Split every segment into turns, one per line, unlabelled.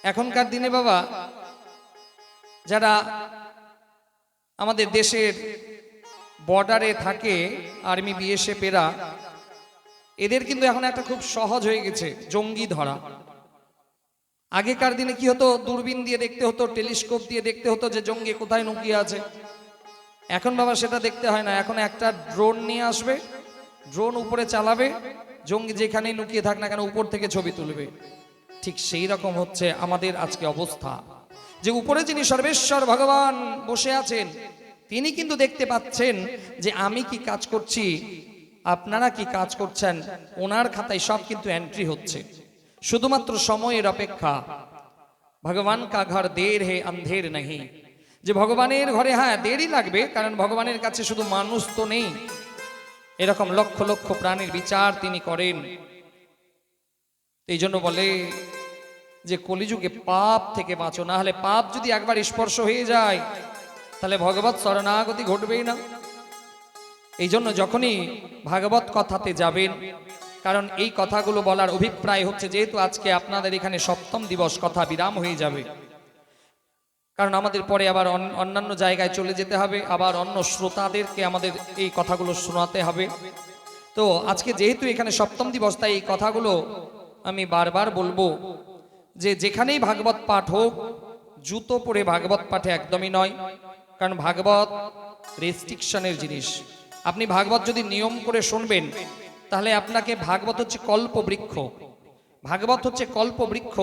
এখনকার দিনে বাবা যারা আমাদের দেশের বর্ডারে থাকে আর্মি বিএসএফ এরা, এদের কিন্তু এখন একটা খুব সহজ হয়ে গেছে জঙ্গি ধরা। আগেকার দিনে কি হতো, দূরবীন দিয়ে দেখতে হতো, টেলিস্কোপ দিয়ে দেখতে হতো যে জঙ্গি কোথায় লুকিয়ে আছে। এখন বাবা সেটা দেখতে হয় না, এখন একটা ড্রোন নিয়ে আসবে, ড্রোন উপরে চালাবে, জঙ্গি যেখানেই লুকিয়ে থাক না কেন উপর থেকে ছবি তুলবে। ঠিক সেই রকম হচ্ছে আমাদের আজকে অবস্থা, যে উপরে যিনি সর্বেশ্বর ভগবান বসে আছেন তিনি কিন্তু দেখতে পাচ্ছেন যে আমি কি কাজ করছি, আপনারা কি কাজ করছেন, ওনার খাতায় সব কিন্তু এন্ট্রি হচ্ছে। শুধুমাত্র সময়ের অপেক্ষা। ভগবান কা ঘর দের হে অন্ধের নেই, যে ভগবানের ঘরে হ্যাঁ দেরি লাগবে, কারণ ভগবানের কাছে শুধু মানুষ তো নেই, এরকম লক্ষ লক্ষ প্রাণীর বিচার তিনি করেন। এই জন্য বলে যে কলিযুগে পাপ থেকে বাঁচো, না হলে পাপ যদি একবার স্পর্শ হয়ে যায় তাহলে ভগবত শরণাগতি ঘটবেই না। এই জন্য যখনই ভাগবত কথাতে যাবেন, কারণ এই কথাগুলো বলার অভিপ্রায় হচ্ছে যেহেতু আজকে আপনাদের এখানে সপ্তম দিবস, কথা বিরাম হয়ে যাবে, কারণ আমাদের পরে আবার অন্যান্য জায়গায় চলে যেতে হবে, আবার অন্য শ্রোতাদেরকে আমাদের এই কথাগুলো শোনাতে হবে। তো আজকে যেহেতু এখানে সপ্তম দিবস, তাই এই কথাগুলো আমি বারবার বলবো যে যেখানেই ভাগবত পাঠ হোক, জুতো পরে ভাগবত পাঠে একদমই নয়, কারণ ভাগবত রেস্ট্রিকশনের জিনিস। আপনি ভাগবত যদি নিয়ম করে শুনবেন তাহলে আপনাকে, ভাগবত হচ্ছে কল্প বৃক্ষ, ভাগবত হচ্ছে কল্প বৃক্ষ,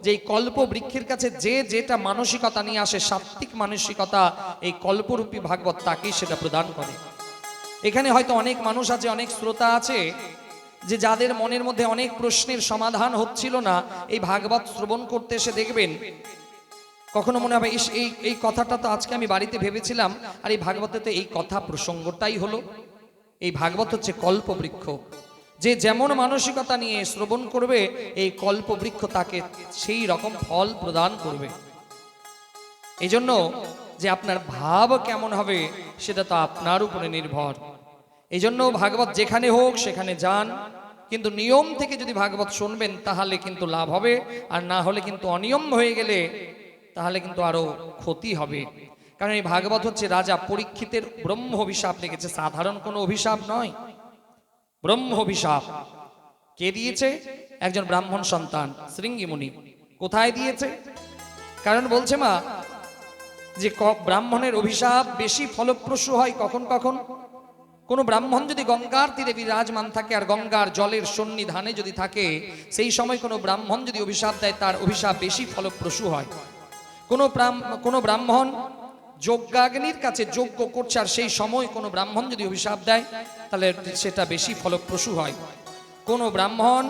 যে এই কল্প বৃক্ষের কাছে যে যেটা মানসিকতা নিয়ে আসে, সাত্ত্বিক মানসিকতা, এই কল্পরূপী ভাগবত তাকেই সেটা প্রদান করে। এখানে হয়তো অনেক মানুষ আছে, অনেক শ্রোতা আছে যে যাদের মনের মধ্যে অনেক প্রশ্নের সমাধান হচ্ছিল না, এই ভাগবত শ্রবণ করতে এসে দেখবেন কখনো মনে হবে এই কথাটা তো আজকে আমি বাড়িতে ভেবেছিলাম, আর এই ভাগবতে তো এই কথা প্রসঙ্গটাই হলো। এই ভাগবত হচ্ছে কল্প বৃক্ষ, যে যেমন মানসিকতা নিয়ে শ্রবণ করবে এই কল্প বৃক্ষ তাকে সেই রকম ফল প্রদান করবে। এই জন্য যে আপনার ভাব কেমন হবে সেটা তো আপনার উপরে নির্ভর। এই জন্য ভাগবত যেখানে হোক সেখানে যান, কিন্তু নিয়ম থেকে যদি ভাগবত শুনবেন তাহলে কিন্তু লাভ হবে, আর না হলে কিন্তু অনিয়ম হয়ে গেলে তাহলে কিন্তু আরো ক্ষতি হবে। কারণ এই ভাগবত হচ্ছে রাজা পরীক্ষিতের ব্রহ্ম অভিশাপ লেগেছে, সাধারণ কোনো অভিশাপ নয়, ব্রহ্ম অভিশাপ। কে দিয়েছে? একজন ব্রাহ্মণ সন্তান শৃঙ্গি মুনি। কোথায় দিয়েছে? কারণ বলছে মা যে ব্রাহ্মণের অভিশাপ বেশি ফলপ্রসূ হয় কখন কখন, কোন ব্রাহ্মণ যদি গঙ্গার তীরে বিরাজমান থাকে আর গঙ্গার জলের সন্নিধানে যদি থাকে, সেই সময় কোনো ব্রাহ্মণ যদি অভিশাপ দেয় তার অভিশাপ বেশি ফলপ্রসূ হয়। কোনো ব্রাহ্মণ যজ্ঞাগ্নির কাছে যজ্ঞ করছে আর সেই সময় কোনো ব্রাহ্মণ যদি অভিশাপ দেয় তাহলে সেটা বেশি ফলপ্রসূ হয়। কোনো ব্রাহ্মণ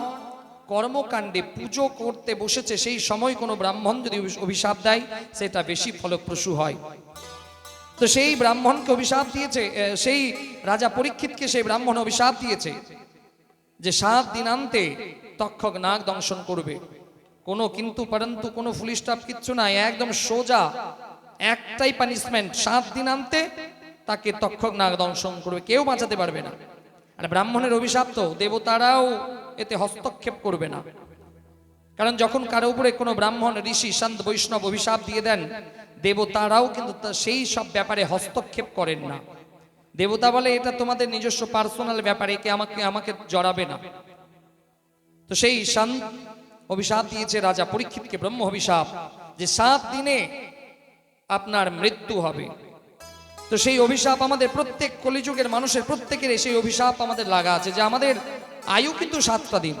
কর্মকাণ্ডে পুজো করতে বসেছে সেই সময় কোনো ব্রাহ্মণ যদি অভিশাপ দেয় সেটা বেশি ফলপ্রসূ হয়। তো সেই ব্রাহ্মণকে অভিশাপ দিয়েছে, সেই রাজা পরীক্ষিতকে সেই ব্রাহ্মণ অভিশাপ দিয়েছে যে 7 দিনান্তে তক্ষক নাগ দংশন করবে। কোনো কিন্তু পরন্তু কোনো ফুল স্টপ কিচ্ছু নাই, একদম সোজা একটাই পানিশমেন্ট, 7 দিনান্তে তাকে তক্ষক নাগ দংশন করবে, কেউ বাঁচাতে পারবে না। আর ব্রাহ্মণের অভিশাপ তো দেবতারাও এতে হস্তক্ষেপ করবে না, কারণ যখন কারো উপরে কোনো ব্রাহ্মণ ঋষি সন্ত বৈষ্ণব অভিশাপ দিয়ে দেন, দেবতারাও কিন্তু সেই সব ব্যাপারে হস্তক্ষেপ করেন না। দেবতা বলে এটা তোমাদের নিজস্ব পার্সোনাল ব্যাপারে, একে আমাকে জড়াবে না। তো সেই সন্ত অভিশাপ দিয়েছে রাজা পরীক্ষিতকে, ব্রহ্ম অভিশাপ, যে 7 দিনে আপনার মৃত্যু হবে। তো সেই অভিশাপ আমাদের প্রত্যেক কলিযুগের মানুষের প্রত্যেকের সেই অভিশাপ আমাদের লাগা আছে, যে আমাদের আয়ু কিন্তু 7টা দিন,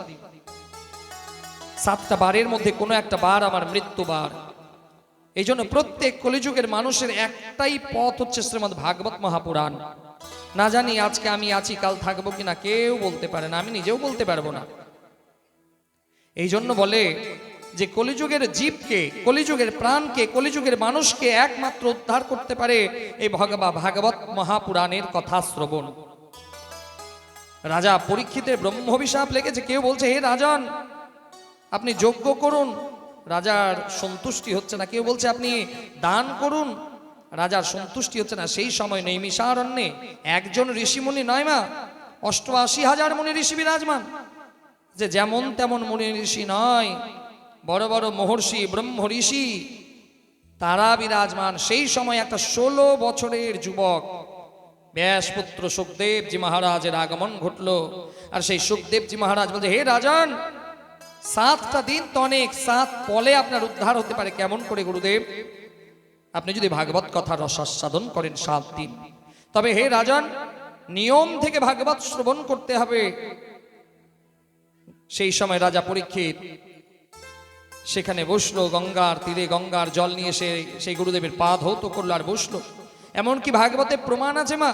7টা বারের মধ্যে কোনো একটা বার আমার মৃত্যু বার। এই জন্য প্রত্যেক কলিযুগের মানুষের একটাই পথ হচ্ছে শ্রীমদ্ ভাগবত মহাপুরাণ। না জানি আজকে আমি আছি কাল থাকবো কিনা কেউ বলতে পারে না, আমি নিজেও বলতে পারবো না। এই জন্য বলে যে কলিযুগের জীবকে, কলিযুগের প্রাণকে, কলিযুগের মানুষকে একমাত্র উদ্ধার করতে পারে এই ভাগবত মহাপুরাণের কথা শ্রবণ। রাজা পরীক্ষিতের ব্রহ্ম অভিশাপ লেগেছে, কেউ বলছে হে রাজন আপনি যজ্ঞ করুন, রাজার সন্তুষ্টি হচ্ছে না। কেউ বলছে আপনি দান করুন, রাজার সন্তুষ্টি হচ্ছে না। সেই সময় নৈমিষারণ্যে একজন ঋষিমুনি নয় মা, 88,000 মুনি ঋষি বিরাজমান, যে যেমন তেমন মুনি ঋষি নয়, বড় বড় মহর্ষি ব্রহ্ম ঋষি তারা বিরাজমান। সেই সময় একটা 16 বছরের যুবক ব্যাসপুত্র সুখদেবজি মহারাজের আগমন ঘটল। আর সেই সুখদেবজি মহারাজ বলছে, হে রাজন, 7টা দিন তো অনেক, 7 পলে আপনার উদ্ধার হতে পারে। কেমন করে গুরুদেব? আপনি যদি ভাগবত কথা রসাস্বাদন করেন 7 দিন, তবে হে রাজন, নিয়ম থেকে ভাগবত শ্রবণ করতে হবে। সেই সময় রাজা পরীক্ষিত সেখানে বসলো, গঙ্গার তীরে গঙ্গার জল নিয়ে সেই গুরুদেবের পা ধৌত করলো আর বসলো। এমনকি ভাগবতে প্রমাণ আছে মা,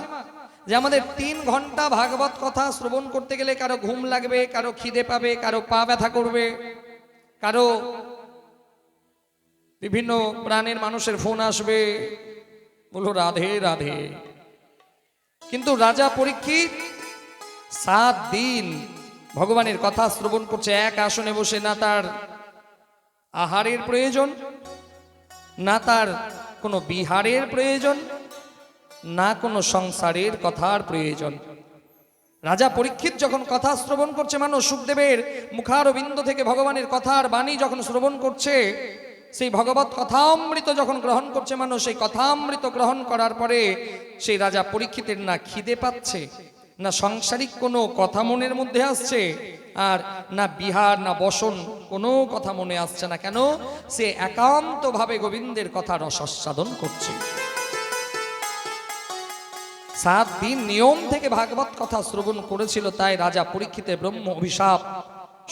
যে আমাদের 3 ঘন্টা ভাগবত কথা শ্রবণ করতে গেলে কারো ঘুম লাগবে, কারো খিদে পাবে, কারো পা ব্যথা করবে, কারো বিভিন্ন প্রাণের মানুষের ফোন আসবে, বলো রাধে রাধে। কিন্তু রাজা পরীক্ষিত 7 দিন ভগবানের কথা শ্রবণ করছে এক আসনে বসে। না তার আহারের প্রয়োজন, না তার কোনো বিহারের প্রয়োজন, না কোনো সংসারের কথার প্রয়োজন। রাজা পরীক্ষিত যখন কথা শ্রবণ করছে, মানুষ সুখদেবের মুখারবিন্দ থেকে ভগবানের কথার বাণী যখন শ্রবণ করছে, সেই ভগবত কথামৃত যখন গ্রহণ করছে মানুষ, সেই কথামৃত গ্রহণ করার পরে সেই রাজা পরীক্ষিতের না খিদে পাচ্ছে, না সাংসারিক কোনো কথা মনের মধ্যে আসছে, আর না বিহার না বসন কোনো কথা মনে আসছে না। কেন? সে একান্তভাবে গোবিন্দের কথা রসাস্বাদন করছে। 7 দিন নিয়ম থেকে ভাগবত কথা শ্রবণ করেছিল, তাই রাজা পরীক্ষিতের ব্রহ্ম অভিশাপ,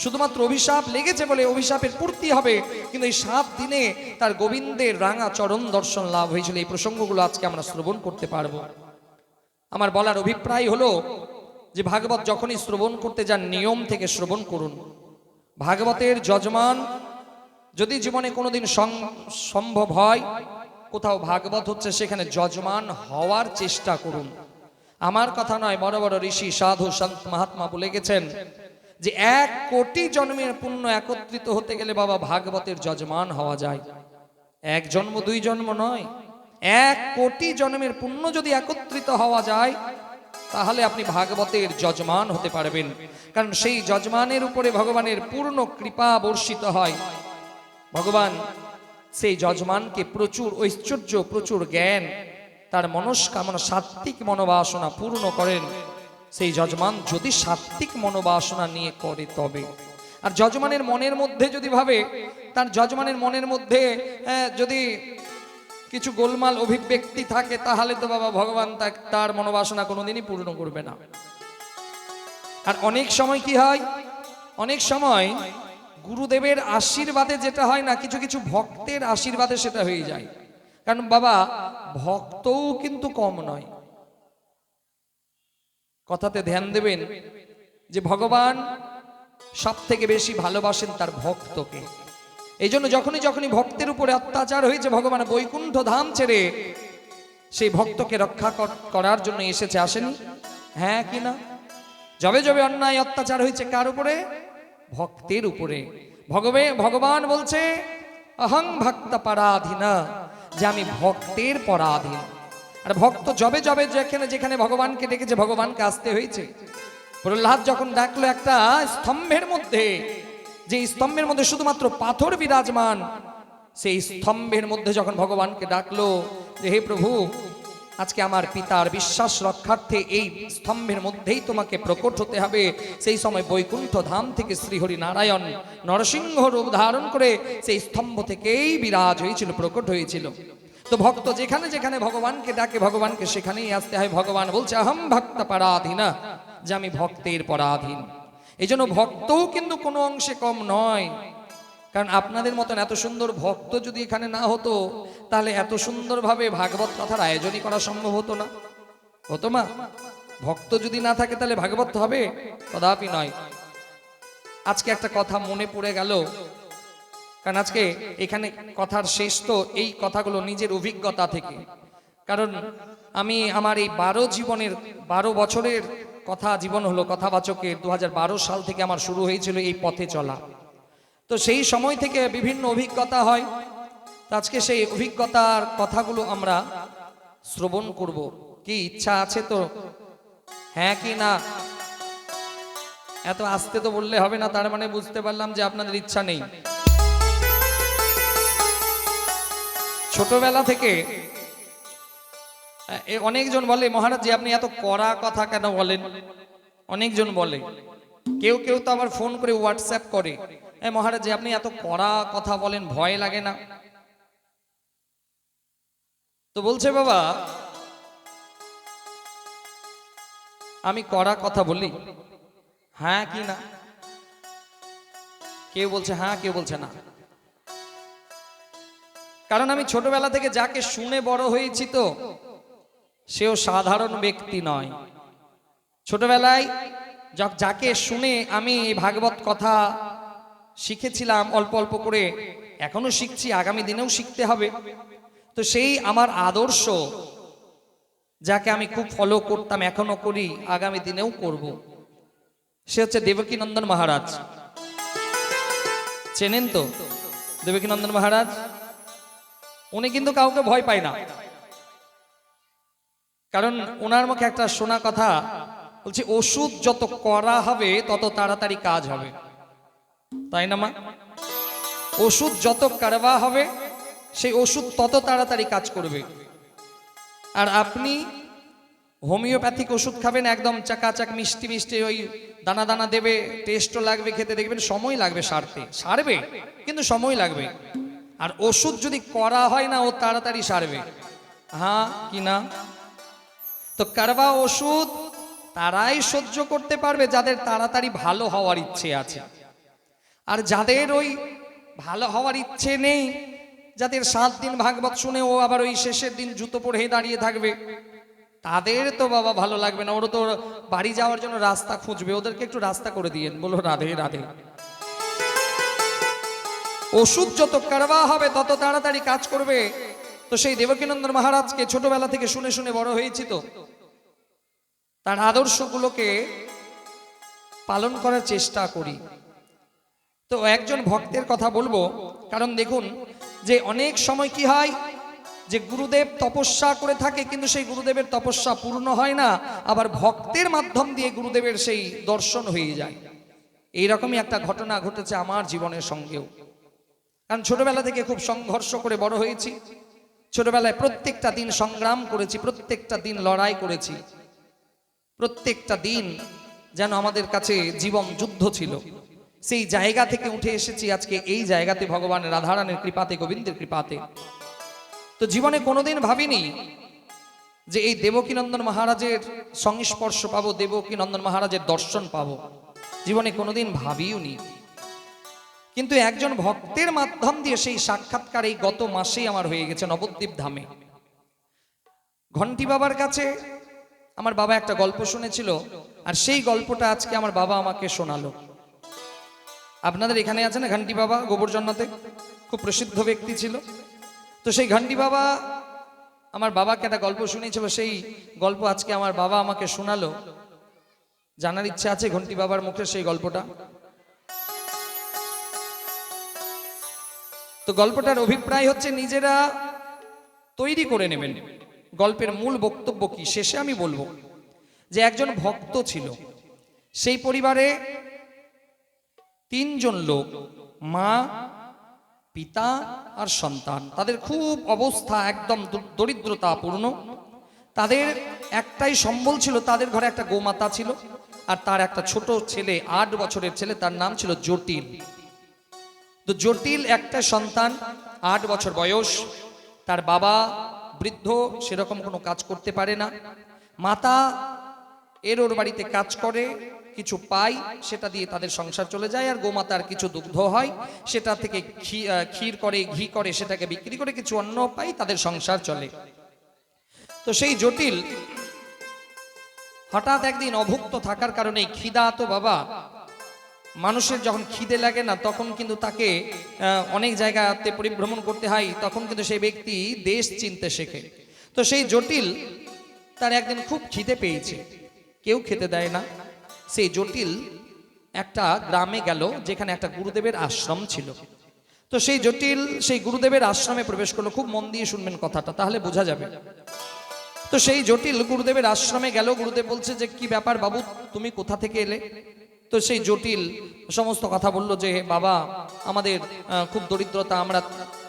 শুধুমাত্র অভিশাপ লেগেছে বলে অভিশাপের পূর্তি হবে, কিন্তু এই 7 দিনে তার গোবিন্দের রাঙা চরণ দর্শন লাভ হয়েছিল। এই প্রসঙ্গগুলো আজকে আমরা শ্রবণ করতে পারবো। আমার বলার অভিপ্রায় হলো যে ভাগবত যখনই শ্রবণ করতে যান, নিয়ম থেকে শ্রবণ করুন। ভাগবতের যজমান যদি জীবনে কোনোদিন সম্ভব হয়, কোথাও ভাগবত হচ্ছে সেখানে যজমান হওয়ার চেষ্টা করুন। আমার কথা নয়, বড় বড় ঋষি সাধু সন্ত মহাত্মা বলে গেছেন যে 1 কোটি জন্মের পুণ্য একত্রিত হতে গেলে বাবা ভাগবতের যজমান হওয়া যায়। 1 জন্ম 2 জন্ম নয়, 1 কোটি জন্মের পুণ্য যদি একত্রিত হওয়া যায়, তাহলে আপনি ভাগবতের যজমান হতে পারবেন। কারণ সেই যজমানের উপরে ভগবানের পূর্ণ কৃপা বর্ষিত হয়। ভগবান সেই যজমানকে প্রচুর ঐশ্বর্য, প্রচুর জ্ঞান, তার মনস্কামনা সাত্ত্বিক মনোবাসনা পূর্ণ করেন। সেই যজমান যদি সাত্ত্বিক মনোবাসনা নিয়ে করে তবে। আর যজমানের মনের মধ্যে যদি ভাবে, তার যজমানের মনের মধ্যে যদি কিছু গোলমাল অভিব্যক্তি থাকে, তাহলে তো বাবা ভগবান তার মনোবাসনা কোনোদিনই পূর্ণ করবে না। আর অনেক সময় কি হয়, অনেক সময় গুরুদেবের আশীর্বাদে যেটা হয় না, কিছু কিছু ভক্তের আশীর্বাদে সেটা হয়ে যায়। কারণ বাবা ভক্তও কিন্তু কম নয়। কথাতে ধ্যান দেবেন যে ভগবান সব থেকে বেশি ভালোবাসেন তার ভক্তকে। এই জন্য যখনই ভক্তের উপরে অত্যাচার হয়েছে, ভগবান বৈকুণ্ঠ ধাম ছেড়ে সেই ভক্তকে রক্ষা করার জন্য এসেছে, আসেনি? হ্যাঁ কি না? যবে যবে অন্যায় অত্যাচার হয়েছে কার উপরে? ভক্তের উপরে। ভগবান বলছে অহং ভক্ত পরাধীনা, যে আমি ভক্তের পরাধীন। আর ভক্ত যবে যবে যেখানে যেখানে ভগবানকে ডেকেছে, ভগবানকে আসতে হয়েছে। প্রহ্লাদ যখন ডাকলো একটা স্তম্ভের মধ্যে, যে স্তম্ভের মধ্যে শুধুমাত্র পাথর বিরাজমান, সেই স্তম্ভের মধ্যে যখন ভগবানকে ডাকলো যে হে প্রভু, আজকে আমার পিতার বিশ্বাস রক্ষার্থে এই স্তম্ভের মধ্যেই তোমাকে প্রকট হতে হবে, সেই সময় বৈকুণ্ঠ ধাম থেকে শ্রীহরি নারায়ণ নরসিংহ রূপ ধারণ করে সেই স্তম্ভ থেকেই বিরাজ হয়েছিল, প্রকট হয়েছিল। তো ভক্ত যেখানে যেখানে ভগবানকে ডাকে, ভগবানকে সেখানেই আসতে হয়। ভগবান বলছে অহম ভক্ত পরাধীনা, যে আমি ভক্তের পরাধীন। এই জন্য ভক্তও কিন্তু কোনো অংশে কম নয়। কারণ আপনাদের মতন এত সুন্দর ভক্ত যদি এখানে না হতো, তাহলে এত সুন্দরভাবে ভাগবত কথার আয়োজনই করা সম্ভব হতো না। হতো মা? ভক্ত যদি না থাকে তাহলে ভাগবত হবে? কদাপি নয়। আজকে একটা কথা মনে পড়ে গেল, কারণ আজকে এখানে কথার শেষ তো এই কথাগুলো নিজের অভিজ্ঞতা থেকে। কারণ আমি আমার এই 12 বছরের কথা জীবন হলো কথাবাচকের, 2012 সাল থেকে আমার শুরু হয়েছিল এই পথে চলা। তো সেই সময় থেকে বিভিন্ন অভিজ্ঞতা হয়। আজকে সেই অভিজ্ঞতার কথাগুলো আমরা শ্রবণ করব। কি ইচ্ছা আছে তো? হ্যাঁ কি না? এত আস্তে তো বললে হবে না, তার মানে বুঝতে পারলাম যে আপনাদের ইচ্ছা নেই। ছোটবেলা থেকে অনেকজন বলে মহারাজ যে আপনি এত কড়া কথা কেন বলেন, অনেকজন বলে। কেউ কেউ তো আবার ফোন করে হোয়াটসঅ্যাপ করে, মহারাজ যে আপনি এত কড়া কথা বলেন, ভয় লাগে না? তো বলছে বাবা আমি কড়া কথা বলি, হ্যাঁ কি না? কেউ বলছে হ্যাঁ, কেউ বলছে না। কারণ আমি ছোটবেলা থেকে যাকে শুনে বড় হয়েছি তো সেও সাধারণ ব্যক্তি নয়। ছোটবেলায় যাকে শুনে আমি ভাগবত কথা শিখেছিলাম অল্প অল্প করে, এখনো শিখছি, আগামী দিনেও শিখতে হবে। তো সেই আমার আদর্শ, যাকে আমি খুব ফলো করতাম, এখনো করি, আগামী দিনেও করব, সে হচ্ছে দেবকীনন্দন মহারাজ। চেনেন তো দেবকীনন্দন মহারাজ? উনি কিন্তু কাউকে ভয় পায় না, কারণ ওনার মুখে একটা শোনা কথা বলছে, ওষুধ যত করা হবে তত তাড়াতাড়ি কাজ হবে, তাই না মা? ওষুধ যত কারবা হবে সেই ওষুধ তত তাড়াতাড়ি কাজ করবে। আর আপনি হোমিওপ্যাথিক ওষুধ খাবেন, একদম চাকাচাক মিষ্টি মিষ্টি, ওই দানা দানা দেবে, টেস্টও লাগবে, খেতে দেখবেন সময় লাগবে সারতে, সারবে কিন্তু সময় লাগবে। আর ওষুধ যদি করা হয় না ও তাড়াতাড়ি সারবে, হ্যাঁ কি না? তো কারবা ওষুধ তারাই সহ্য করতে পারবে যাদের তাড়াতাড়ি ভালো হওয়ার ইচ্ছে আছে। আর যাদের ওই ভালো হওয়ার ইচ্ছে নেই, যাদের 7 দিন ভাগবত শুনে ও আবার ওই শেষের দিন জুতো পরে দাঁড়িয়ে থাকবে, তাদের তো বাবা ভালো লাগবে না। ওরা তো বাড়ি যাওয়ার জন্য রাস্তা খুঁজবে, ওদেরকে একটু রাস্তা করে দিয়েন, বলো রাধে রাধে। ওষুধ যত কারবা হবে তত তাড়াতাড়ি কাজ করবে। তো সেই দেবকীনন্দন মহারাজকে ছোটবেলা থেকে শুনে শুনে বড় হয়েছি, তো তার আদর্শগুলোকে পালন করার চেষ্টা করি। তো একজন ভক্তের কথা বলবো, কারণ দেখুন যে অনেক সময় কি হয় যে গুরুদেব তপস্যা করে থাকে, কিন্তু সেই গুরুদেবের তপস্যা পূর্ণ হয় না, আবার ভক্তের মাধ্যম দিয়ে গুরুদেবের সেই দর্শন হয়ে যায়। এইরকমই একটা ঘটনা ঘটেছে আমার জীবনের সঙ্গেও। কারণ ছোটবেলা থেকে খুব সংঘর্ষ করে বড় হয়েছি, ছোটবেলায় প্রত্যেকটা দিন সংগ্রাম করেছি, প্রত্যেকটা দিন লড়াই করেছি, প্রত্যেকটা দিন যেন আমাদের কাছে জীবন যুদ্ধ ছিল। সেই জায়গা থেকে উঠে এসেছি আজকে এই জায়গাতে ভগবানের রাধারানীর কৃপাতে, গোবিন্দের কৃপাতে। তো জীবনে কোনোদিন ভাবিনি যে এই দেবকীনন্দন মহারাজের সংস্পর্শ পাবো, দেবকীনন্দন মহারাজের দর্শন পাবো, জীবনে কোনোদিন ভাবিও নি। কিন্তু একজন ভক্তের মাধ্যম দিয়ে সেই সাক্ষাৎকার এই গত মাসেই আমার হয়ে গেছে নবদ্বীপ ধামে। ঘন্টি বাবার কাছে আমার বাবা একটা গল্প শুনেছিল, আর সেই গল্পটা আজকে আমার বাবা আমাকে শোনালো। আপনাদের এখানে আছে না ঘন্টি বাবা, গোবরজন্নাতে খুব প্রসিদ্ধ ব্যক্তি ছিল। তো সেই ঘন্টি বাবা আমার বাবাকে একটা গল্প শুনিয়েছিল, সেই গল্প আজকে আমার বাবা আমাকে শোনালো। জানার ইচ্ছা আছে ঘন্টি বাবার মুখে সেই গল্পটা। তো গল্পটার অভিপ্রায় হচ্ছে নিজেরা তৈরি করে নেবেন গল্পের মূল বক্তব্য কি, শেষে আমি বলবো। যে একজন ভক্ত ছিল, সেই পরিবারে 3 জন লোক, মা, পিতা আর সন্তান। তাদের খুব অবস্থা একদম দরিদ্রতাপূর্ণ। তাদের একটাই সম্বল ছিল, তাদের ঘরে একটা গোমাতা ছিল, আর তার একটা ছোট ছেলে, 8 বছরের ছেলে, তার নাম ছিল জটিল। তো জটিল একটা সন্তান, 8 বছর বয়স। তার বাবা বৃদ্ধ, সেরকম কোনো কাজ করতে পারে না। মাতা ওর বাড়িতে কাজ করে, কিছু পায়, সেটা দিয়ে তাদের সংসার চলে যায়। আর গোমাতার কিছু দুগ্ধ হয়, সেটা থেকে ক্ষীর করে, ঘি করে, সেটাকে বিক্রি করে কিছু অন্ন পাই, তাদের সংসার চলে। তো সেই জটিল হঠাৎ একদিন অভুক্ত থাকার কারণে, খিদা তো বাবা, মানুষের যখন খিদে লাগে না তখন কিন্তু তাকে অনেক জায়গাতে পরিভ্রমণ করতে হয়, তখন কিন্তু সেই ব্যক্তি দেশ চিনতে শেখে। তো সেই জটিল তার একদিন খুব খিদে পেয়েছে, কেউ খেতে দেয় না। সেই জটিল একটা গ্রামে গেল যেখানে একটা গুরুদেবের আশ্রম ছিল। তো সেই জটিল সেই গুরুদেবের আশ্রমে প্রবেশ করলো। খুব মন দিয়ে শুনবেন কথাটা, তাহলে বোঝা যাবে। তো সেই জটিল গুরুদেবের আশ্রমে গেল। গুরুদেব বলছে যে কি ব্যাপার বাবু, তুমি কোথা থেকে এলে? তো সেই জটিল সমস্ত কথা বলল যে বাবা, আমাদের খুব দরিদ্রতা, আমরা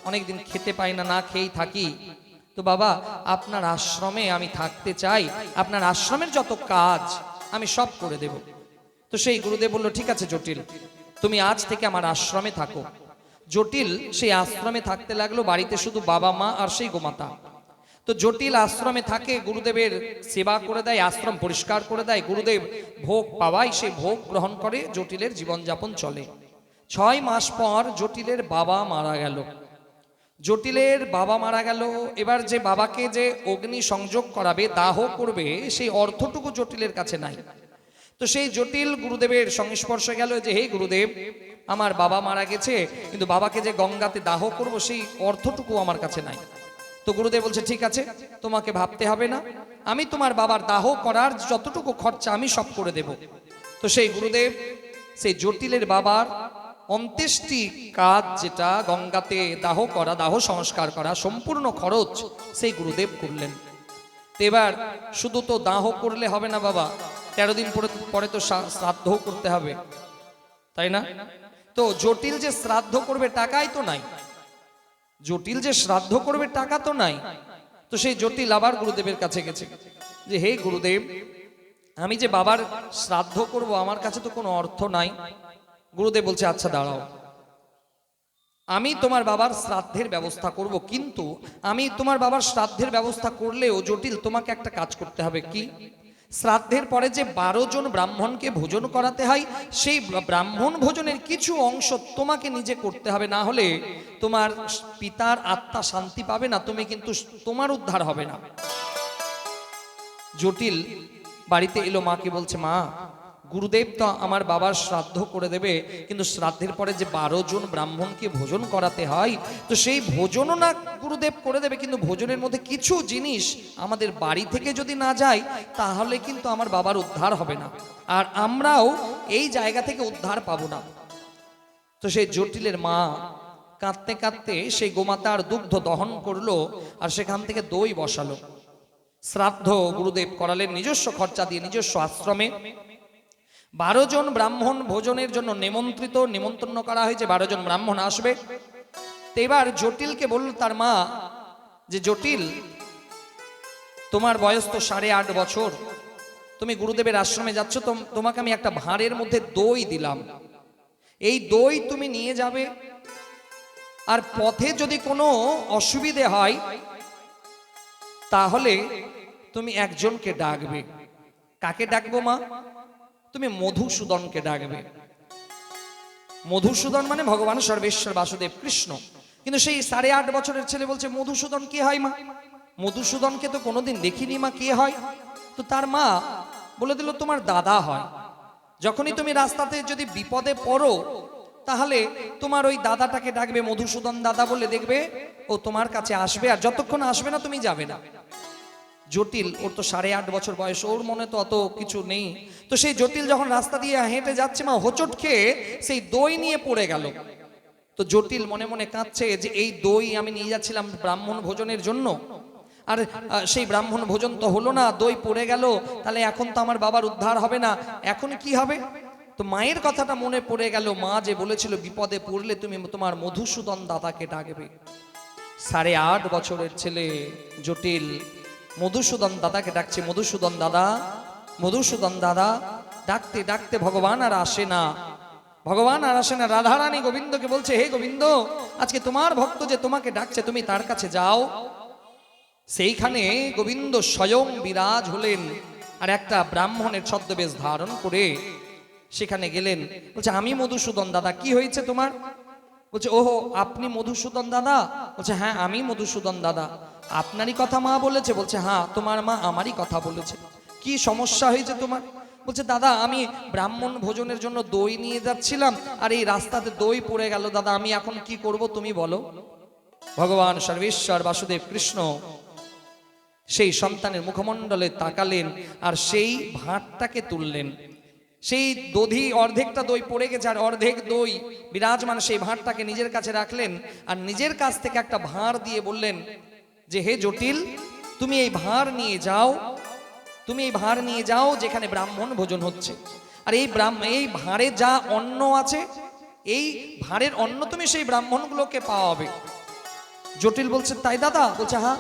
অনেকদিন খেতে পাই না, না খেয়েই থাকি। তো বাবা আপনার আশ্রমে আমি থাকতে চাই, আপনার আশ্রমের যত কাজ আমি সব করে দেব। তো সেই গুরুদেব বলল ঠিক আছে জটিল, তুমি আজ থেকে আমার আশ্রমে থাকো। জটিল সেই আশ্রমে থাকতে লাগলো, বাড়িতে শুধু বাবা মা আর সেই গোমাতা। তো জটিল আশ্রমে থাকে, গুরুদেবের সেবা করে দেয়, আশ্রম পরিষ্কার করে দেয়, গুরুদেব ভোগ পাওয়ায় সেই ভোগ গ্রহণ করে জটিলের জীবনযাপন চলে। 6 মাস পর জটিলের বাবা মারা গেল। জটিলের বাবা মারা গেল। এবার যে বাবাকে যে অগ্নি সংযোগ করাবে, দাহ করবে, সেই অর্থটুকু জটিলের কাছে নাই। তো সেই জটিল গুরুদেবের সংস্পর্শে গেল যে হে গুরুদেব, আমার বাবা মারা গেছে, কিন্তু বাবাকে যে গঙ্গাতে দাহ করব সেই অর্থটুকু আমার কাছে নাই। তো গুরুদেব বলছে ঠিক আছে, তোমাকে ভাবতে হবে না, আমি তোমার বাবার দাহ করার যতটুকু খরচা আমি সব করে দেব। তো সেই গুরুদেব সেই জটিলের বাবার অন্ত্যেষ্টি কাজ, যেটা গঙ্গাতে দাহ করা, দাহ সংস্কার করা, সম্পূর্ণ খরচ সেই গুরুদেব করলেন। তো এবার শুধু তো দাহ করলে হবে না বাবা, 13 দিন পরে তো শ্রাদ্ধ করতে হবে, তাই না? তো জটিল যে শ্রাদ্ধ করবে টাকাই তো নাই, জটিল যে শ্রাদ্ধ করবে টাকা তো নাই। তো সেই জটিল আবার গুরুদেবের কাছে গেছে যে হে গুরুদেব, আমি যে বাবার শ্রাদ্ধ করব আমার কাছে তো কোনো অর্থ নাই। গুরুদেব বলছে আচ্ছা দাঁড়াও, আমি তোমার বাবার শ্রাদ্ধের ব্যবস্থা করব, কিন্তু আমি তোমার বাবার শ্রাদ্ধের ব্যবস্থা করলেও জটিল তোমাকে একটা কাজ করতে হবে। কি? শ্রাদ্ধের পরে যে 12 জন ব্রাহ্মণকে ভোজন করাতে হয়, সেই ব্রাহ্মণ ভোজনের কিছু অংশ তোমাকে নিজে করতে হবে, না হলে তোমার পিতার আত্মা শান্তি পাবে না, তুমি কিন্তু তোমার উদ্ধার হবে না। জটিল বাড়িতে এলো, মাকে বলছে মা, গুরুদেব তো আমার বাবার শ্রাদ্ধ করে দেবে, কিন্তু শ্রাদ্ধের পরে যে 12 জন ব্রাহ্মণকে ভোজন করাতে হয়, তো সেই ভোজনও না গুরুদেব করে দেবে, কিন্তু ভোজনের মধ্যে কিছু জিনিস আমাদের বাড়ি থেকে যদি না যায় তাহলে কিন্তু আমার বাবার উদ্ধার হবে না, আর আমরাও এই জায়গা থেকে উদ্ধার পাবো না। তো সেই জটিলের মা কাঁদতে কাঁদতে সেই গোমাতার দুগ্ধ দহন করলো, আর সেখান থেকে দই বসালো। শ্রাদ্ধ গুরুদেব করালেন নিজস্ব খরচা দিয়ে, নিজস্ব আশ্রমে। 12 জন ব্রাহ্মণ ভোজনের জন্য নিমন্ত্রণ করা হয়েছে, 12 জন ব্রাহ্মণ আসবে। তো এবার জটিলকে বলল তার মা যে জটিল, তোমার বয়স তো 8.5 বছর, তুমি গুরুদেবের আশ্রমে যাচ্ছ, তোমাকে আমি একটা ভাঁড়ের মধ্যে দই দিলাম, এই দই তুমি নিয়ে যাবে, আর পথে যদি কোনো অসুবিধে হয় তাহলে তুমি একজনকে ডাকবে। কাকে ডাকবো মা? তুমি মধুসূদনকে ডাকবে। মধুসূদন মানে ভগবান সর্বেশ্বর বাসুদেব কৃষ্ণ। কিন্তু সেই 8.5 বছরের ছেলে বলছে মধুসূদন কে হয় মা? মধুসূদনকে তো কোনোদিন দেখিনি মা, কে হয়? তো তার মা বলে দিল তোমার দাদা হয়। যখনই তুমি রাস্তাতে যদি বিপদে পড়ো তাহলে তোমার ওই দাদাটাকে ডাকবে মধুসূদন দাদা বলে, দেখবে ও তোমার কাছে আসবে, আর যতক্ষণ আসবে না তুমি যাবে না। জটিল, ওর তো 8.5 বছর বয়স, ওর মনে তো অত কিছু নেই। তো সেই জটিল যখন রাস্তা দিয়ে হেঁটে যাচ্ছে, মা হোঁচট খেয়ে সেই দই নিয়ে পড়ে গেল। তো জটিল মনে মনে কাঁদছে যে এই দই আমি নিয়ে যাচ্ছিলাম ব্রাহ্মণ ভোজনের জন্য, আর সেই ব্রাহ্মণ ভোজন তো হলো না, দই পড়ে গেল, তাহলে এখন তো আমার বাবার উদ্ধার হবে না, এখন কি হবে? তো মায়ের কথাটা মনে পড়ে গেল, মা যে বলেছিল বিপদে পড়লে তুমি তোমার মধুসূদন দাদাকে ডাকবে। 8.5 বছরের ছেলে জটিল মধুসূদন দাদাকে ডাকছে, মধুসূদন দাদা, মধুসূদন দাদা। ডাকতে ডাকতে ভগবান আর আসে না, ভগবান আর আসে না। রাধারানী গোবিন্দকে বলছে হে গোবিন্দ, আজকে তোমার ভক্ত যে তোমাকে ডাকছে, তুমি তার কাছে যাও। সেইখানে গোবিন্দ স্বয়ং বিরাজ হলেন, আর একটা ব্রাহ্মণের ছদ্মবেশ ধারণ করে সেখানে গেলেন। বলছে আমি মধুসূদন দাদা, কি হয়েছে তোমার? বলছে ওহো আপনি মধুসূদন দাদা? বলছে হ্যাঁ আমি মধুসূদন দাদা। আপনারই কথা মা বলেছে? বলছে হ্যাঁ তোমার মা আমারই কথা বলেছে। কি সমস্যা হয়েছে তোমার? বলছে দাদা আমি ব্রাহ্মণ ভোজনের জন্য দই নিয়ে যাচ্ছিলাম, আর এই রাস্তাতে দই পড়ে গেল দাদা, আমি এখন কি করব তুমি বলো। ভগবান সর্বেশ্বর বাসুদেব কৃষ্ণ সেই সন্তানের মুখমণ্ডলে তাকালেন, আর সেই ভাঁড়টাকে তুললেন। সেই দধি অর্ধেকটা দই পড়ে গেছে, আর অর্ধেক দই বিরাজমান সেই ভাঁড়টাকে নিজের কাছে রাখলেন, আর নিজের কাছ থেকে একটা ভাঁড় দিয়ে বললেন যে হে জটিল, তুমি এই ভাঁড় নিয়ে যাও, তুমি এই ভাঁড় নিয়ে যাও যেখানে ব্রাহ্মণ ভোজন হচ্ছে, আর এই ভাঁড়ে যা অন্ন আছে, এই ভাঁড়ের অন্ন তুমি সেই ব্রাহ্মণগুলোকে পাওয়াবে। জটিল বলছে তাই দাদা? বলছে হ্যাঁ।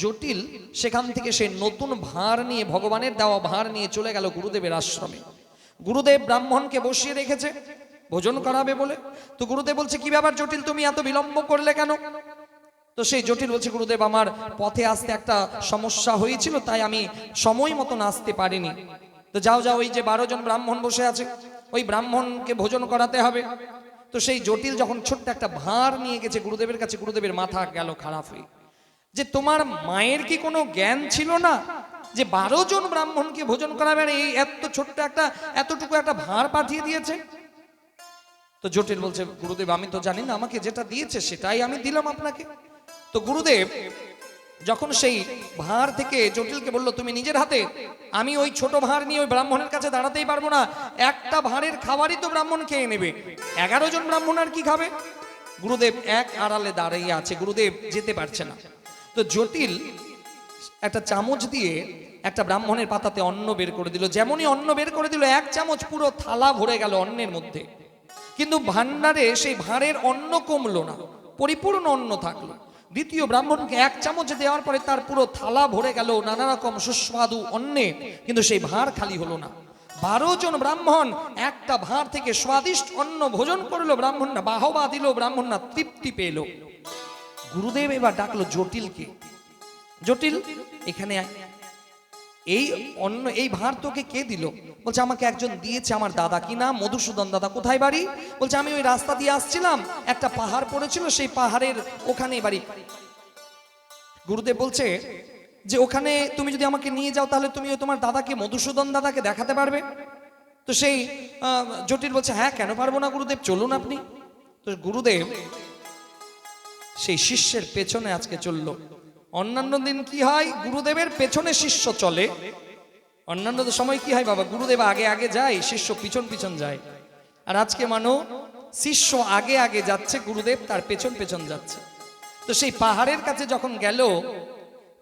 জটিল সেখান থেকে সে নতুন ভার নিয়ে, ভগবানের দেওয়া ভার নিয়ে চলে গেল গুরুদেবের আশ্রমে। গুরুদেব ব্রাহ্মণকে বসিয়ে রেখেছে ভোজন করাবে বলে। তো গুরুদেব বলছে কি ব্যাপার জটিল, তুমি এত বিলম্ব করলে কেন? তো সেই জটিল বলছে গুরুদেব আমার পথে আসতে একটা সমস্যা হয়েছিল, তাই আমি সময় মতন আসতে পারিনি। তো যাও যাও, ওই যে 12 জন ব্রাহ্মণ বসে আছে ওই ব্রাহ্মণকে ভোজন করাতে হবে। তো সেই জটিল যখন ছোট্ট একটা ভাঁড় নিয়ে গেছে গুরুদেবের কাছে, গুরুদেবের মাথা গেল খারাপ হয়ে, যে তোমার মায়ের কি কোনো জ্ঞান ছিল না যে 12 জন ব্রাহ্মণকে ভোজন করাবে, এই এত ছোট্ট একটা এতটুকু একটা ভাঁড় পাঠিয়ে দিয়েছে? তো জটিল বলছে গুরুদেব আমি তো জানি না, আমাকে যেটা দিয়েছে সেটাই আমি দিলাম আপনাকে। তো গুরুদেব যখন সেই ভাঁড় থেকে জটিলকে বলল তুমি নিজের হাতে, আমি ওই ছোট ভাঁড় নিয়ে ওই ব্রাহ্মণের কাছে দাঁড়াতেই পারবো না, একটা ভাঁড়ের খাবারই তো ব্রাহ্মণ খেয়ে নেবে, 11 জন ব্রাহ্মণ আর কি খাবে? গুরুদেব এক আড়ালে দাঁড়িয়ে আছে, গুরুদেব যেতে পারছে না। তো জটিল একটা চামচ দিয়ে একটা ব্রাহ্মণের পাতাতে অন্ন বের করে দিল। যেমনই অন্ন বের করে দিল, এক চামচ পুরো থালা ভরে গেল অন্নের মধ্যে। কিন্তু ভান্ডারে সেই ভাঁড়ের অন্ন কমলো না, পরিপূর্ণ অন্ন থাকলো। দ্বিতীয় ব্রাহ্মণকে এক চামচ দেওয়ার পরে তার পুরো থালা ভরে গেল নানা রকম সুস্বাদু অন্নে, কিন্তু সেই ভাঁড় খালি হলো না। 12 জন ব্রাহ্মণ একটা ভাঁড় থেকে স্বাদিষ্ট অন্ন ভোজন করলো, ব্রাহ্মণরা বাহবা দিল, ব্রাহ্মণরা তৃপ্তি পেল। গুরুদেব এবার ডাকলো জটিলকে, জটিল এখানে এই অন্ন এই ভাঁড় তোকে কে দিল? বলছে আমাকে একজন দিয়েছে, আমার দাদা। কি নাম? মধুসূদন দাদা। কোথায় বাড়ি? বলছে আমি ওই রাস্তা দিয়ে আসছিলাম, একটা পাহাড় পড়েছিল, সেই পাহাড়ের ওখানে বাড়ি। গুরুদেব বলছে যে ওখানে তুমি যদি আমাকে নিয়ে যাও তাহলে তুমি তোমার দাদাকে, মধুসূদন দাদাকে দেখাতে পারবে? তো সেই জটিল বলছে হ্যাঁ কেন পারবো না গুরুদেব, চলুন আপনি। তো গুরুদেব সেই শিষ্যের পেছনে আজকে চললো। অন্যান্য দিন কি হয়, গুরুদেবের পেছনে শিষ্য চলে, অন্যান্য সময় কি হয় বাবা, গুরুদেব আগে আগে যায়, শিষ্য পিছন পিছন যায়। আর আজকে মানো শিষ্য আগে আগে যাচ্ছে, গুরুদেব তার পেছন পেছন যাচ্ছে। তো সেই পাহাড়ের কাছে যখন গেল,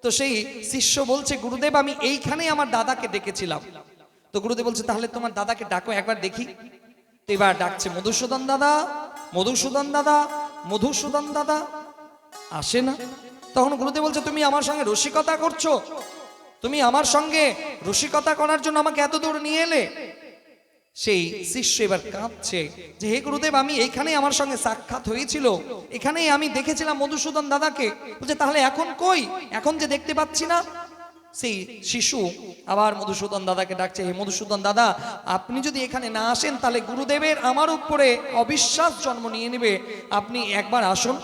তো সেই শিষ্য বলছে গুরুদেব আমি এইখানে আমার দাদাকে ডেকেছিলাম। তো গুরুদেব বলছে তাহলে তোমার দাদাকে ডাকো একবার দেখি। তো এবার ডাকছে মধুসূদন দাদা, মধুসূদন দাদা, মধুসূদন দাদা, আসে না। তখন গুরুদেব বলছে তুমি আমার সঙ্গে রসিকতা করছো, তুমি আমার সঙ্গে রসিকতা করার জন্য আমাকে এত দূর নিয়ে এলে। সেই শিষ্য এবার কাঁদছে যে হে গুরুদেব আমি এইখানেই আমার সঙ্গে সাক্ষাৎ হয়েছিল, এখানেই আমি দেখেছিলাম মধুসূদন দাদাকে। বলছে তাহলে এখন কই, এখন যে দেখতে পাচ্ছি না। সেই শিশু আবার মধুসূদন দাদাকে ডাকছে, হে মধুসূদন দাদা আপনি যদি এখানে না আসেন তাহলে গুরুদেবের আমার উপরে অবিশ্বাস জন্ম নিয়ে নেবে, আপনি একবার আসুন।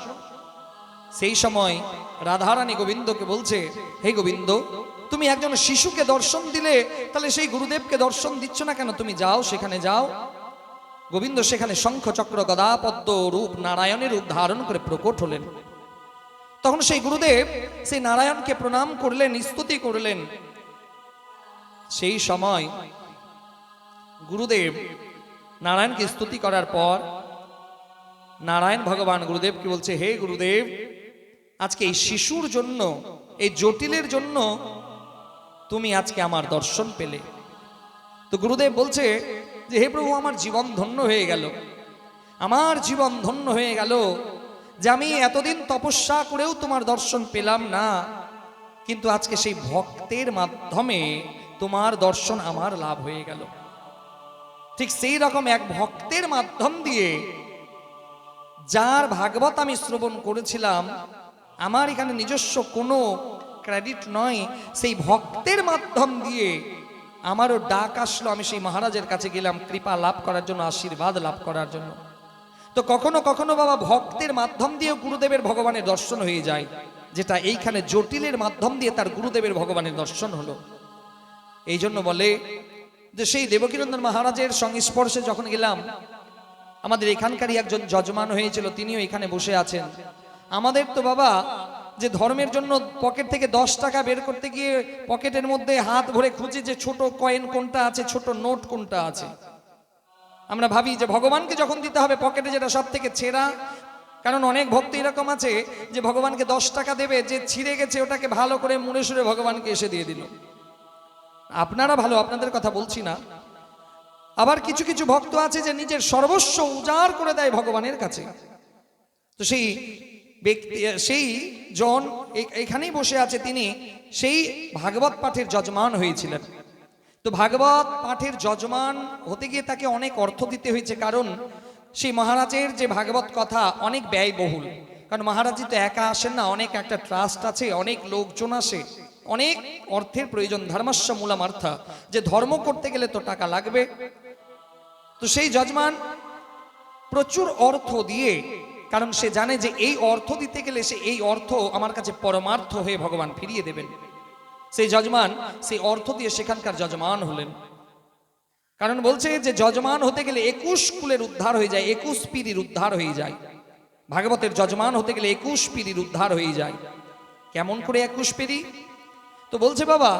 সেই সময় রাধারানী গোবিন্দকে বলছে হে গোবিন্দ তুমি একজন শিশুকে দর্শন দিলে, তাহলে সেই গুরুদেবকে দর্শন দিচ্ছ না কেন? তুমি যাও সেখানে যাও। গোবিন্দ সেখানে শঙ্খ চক্র গদা পদ্ম রূপ নারায়ণের রূপ ধারণ করে প্রকট হলেন। তখন সেই গুরুদেব সেই নারায়ণকে প্রণাম করলেন, স্তুতি করলেন। সেই সময় গুরুদেব নারায়ণকে স্তুতি করার পর নারায়ণ ভগবান গুরুদেবকে বলছে হে গুরুদেব আজকে এই শিশুর জন্য, এই জটিলের জন্য তুমি আজকে আমার দর্শন পেলে। তো গুরুদেব বলছে যে হে প্রভু আমার জীবন ধন্য হয়ে গেল, আমার জীবন ধন্য হয়ে গেল যে আমি এতদিন তপস্যা করেও তোমার দর্শন পেলাম না, কিন্তু আজকে সেই ভক্তের মাধ্যমে তোমার দর্শন আমার লাভ হয়ে গেল। ঠিক সেই রকম এক ভক্তের মাধ্যম দিয়ে, যার ভাগবত আমি শ্রবণ করেছিলাম, আমার এখানে নিজস্ব কোনো ক্রেডিট নয়, সেই ভক্তের মাধ্যম দিয়ে আমারও ডাক আসলো, আমি সেই মহারাজের কাছে গেলাম কৃপা লাভ করার জন্য, আশীর্বাদ লাভ করার জন্য। তো কখনো কখনো বাবা ভক্তের মাধ্যম দিয়েও গুরুদেবের ভগবানের দর্শন হয়ে যায়, যেটা এইখানে জটিলের মাধ্যম দিয়ে তার গুরুদেবের ভগবানের দর্শন হলো। এই জন্য বলে যে সেই দেবকীনন্দন মহারাজের সংস্পর্শে যখন গেলাম, আমাদের এখানকারই একজন যজমান হয়েছিল, তিনিও এখানে বসে আছেন। আমাদের তো বাবা যে ধর্মের জন্য পকেট থেকে 10 টাকা বের করতে গিয়ে পকেটের মধ্যে হাত ভরে খুঁজে যে ছোট কয়েন কোনটা আছে, ছোট নোট কোনটা আছে। আমরা ভাবি যে ভগবানকে যখন দিতে হবে পকেটে যেটা সব থেকে ছেঁড়া, কারণ অনেক ভক্ত এরকম আছে যে ভগবানকে 10 টাকা দেবে, যে ছিঁড়ে গেছে ওটাকে ভালো করে মুড়ে সুড়ে ভগবানকে এসে দিয়ে দিল। আপনারা ভালো, আপনাদের কথা বলছি না। আবার কিছু কিছু ভক্ত আছে যে নিজের সর্বস্ব উজাড় করে দেয় ভগবানের কাছে। তো সেই ব্যক্তি, সেই জন এখানেই বসে আছে, তিনি সেই ভাগবত পাঠের যজমান হয়েছিলেন। তো ভাগবত পাঠের যজমান হতে গিয়ে তাকে অনেক অর্থ দিতে হয়েছে, কারণ সেই মহারাজের যে ভাগবত কথা অনেক ব্যয়বহুল। কারণ মহারাজই তো একা আসেন না, অনেক একটা ট্রাস্ট আছে, অনেক লোকজন আসে, অনেক অর্থের প্রয়োজন। ধর্মস্য মূলামার্থা, যে ধর্ম করতে গেলে তো টাকা লাগবে। তো সেই যজমান প্রচুর অর্থ দিয়ে, কারণ সে জানে যে এই অর্থ দিতে গেলে সে এই অর্থ আমার কাছে পরমার্থ হয়ে ভগবান ফিরিয়ে দেবেন, সেই যজমান সেই অর্থ দিয়ে সেখানকার যজমান হলেন। কারণ বলছে যে যজমান হতে গেলে 21 কুলের উদ্ধার হয়ে যায়, 21 পিঁড়ির উদ্ধার হয়ে যায়। ভাগবতের যজমান হতে গেলে 21 পিঁড়ির উদ্ধার হয়ে যায়। কেমন করে 21 পিঁড়ি? তো বলছে বাবা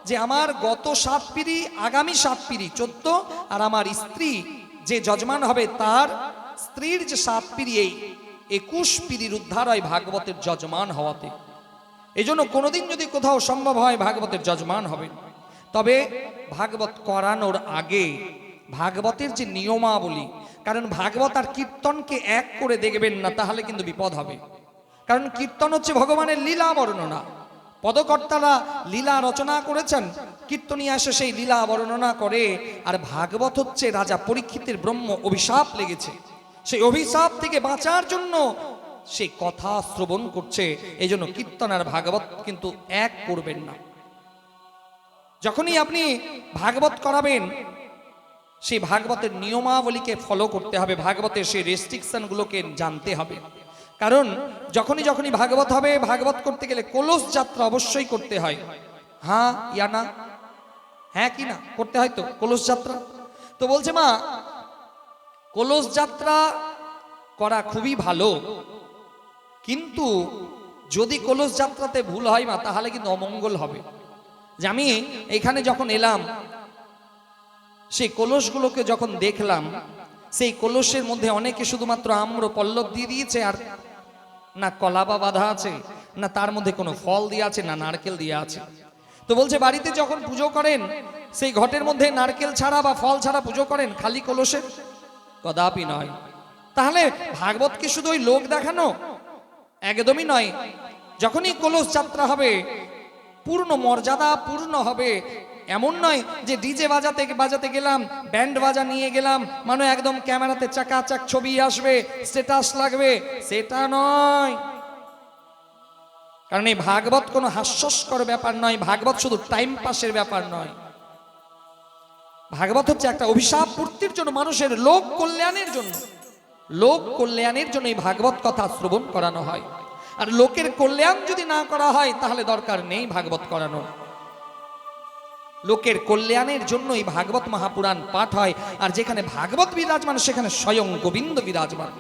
যে আমার গত 7 পিঁড়ি, আগামী 7 পিঁড়ি 14, আর আমার স্ত্রী যে যজমান হবে তার স্ত্রীর যে 7 পিঁড়ি, এই 21 পিঁড়ির উদ্ধার হয় ভাগবতের যজমান হওয়াতে। এই জন্য কোনোদিন যদি কোথাও সম্ভব হয় ভাগবতের যজমান হবে, তবে ভাগবত করানোর আগে ভাগবতের যে নিয়মাবলী, কারণ ভাগবত আর কীর্তনকে এক করে দেখবেন না, তাহলে কিন্তু বিপদ হবে। কারণ কীর্তন হচ্ছে ভগবানের লীলা বর্ণনা, পদকর্তারা লীলা রচনা করেছেন, কীর্তনীয় এসে সেই লীলা বর্ণনা করে। আর ভাগবত হচ্ছে রাজা পরীক্ষিতের ব্রহ্ম অভিশাপ লেগেছে, সেই অভিশাপ থেকে বাঁচার জন্য সেই কথা শ্রবণ করছে। এই জন্য কীর্তন আর ভাগবত কিন্তু এক করবেন না। যখনই আপনি ভাগবত করাবেন, সেই ভাগবতের নিয়মাবলীকে ফলো করতে হবে, ভাগবতের সেই রেস্ট্রিকশনগুলোকে জানতে হবে। কারণ যখনই ভাগবত হবে, ভাগবত করতে গেলে কলস যাত্রা অবশ্যই করতে হয়। হ্যাঁ ইয়া না, হ্যাঁ কি না করতে হয় তো কলস যাত্রা। তো বলছে মা, কলস যাত্রা করা খুবই ভালো, কিন্তু যদি কলস যাত্রাতে ভুল হয় মা, তাহলে কিন্তু অমঙ্গল হবে। যে আমি এখানে যখন এলাম, সেই কলসগুলোকে যখন দেখলাম, সেই কলসের মধ্যে অনেকে শুধুমাত্র আম্র পল্লব দিয়ে দিয়েছে, আর না কলাবা বাঁধা আছে, না তার মধ্যে কোনো ফল দিয়ে আছে, না নারকেল দিয়ে আছে। তো বলছে বাড়িতে যখন পুজো করেন, সেই ঘটের মধ্যে নারকেল ছাড়া বা ফল ছাড়া পুজো করেন, খালি কলসে? কদাপি নয়। তাহলে ভাগবত কি শুধু ওই লোক দেখানো? একদমই নয়। যখনই কলস যাত্রা হবে, পূর্ণ মর্যাদা পূর্ণ হবে। এমন নয় যে ডিজে বাজাতে গেলাম, ব্যান্ড বাজা নিয়ে গেলাম, মানে একদম ক্যামেরাতে চাকাচাক ছবি আসবে, স্ট্যাটাস লাগবে, সেটা নয়। কারণ এই ভাগবত কোনো হাস্যস্কর ব্যাপার নয়, ভাগবত শুধু টাইম পাসের ব্যাপার নয়। ভাগবত হচ্ছে একটা অভিশাপ পূর্তির জন্য, মানুষের লোক কল্যাণের জন্য, লোক কল্যাণের জন্য এই ভাগবত কথা শ্রবণ করানো হয়। আর লোকের কল্যাণ যদি না করা হয়, তাহলে দরকার নেই ভাগবত করানো। লোকের কল্যাণের জন্য এই ভাগবত মহাপুরাণ পাঠ হয়। আর যেখানে ভাগবত বিরাজমান, সেখানে স্বয়ং গোবিন্দ বিরাজমান।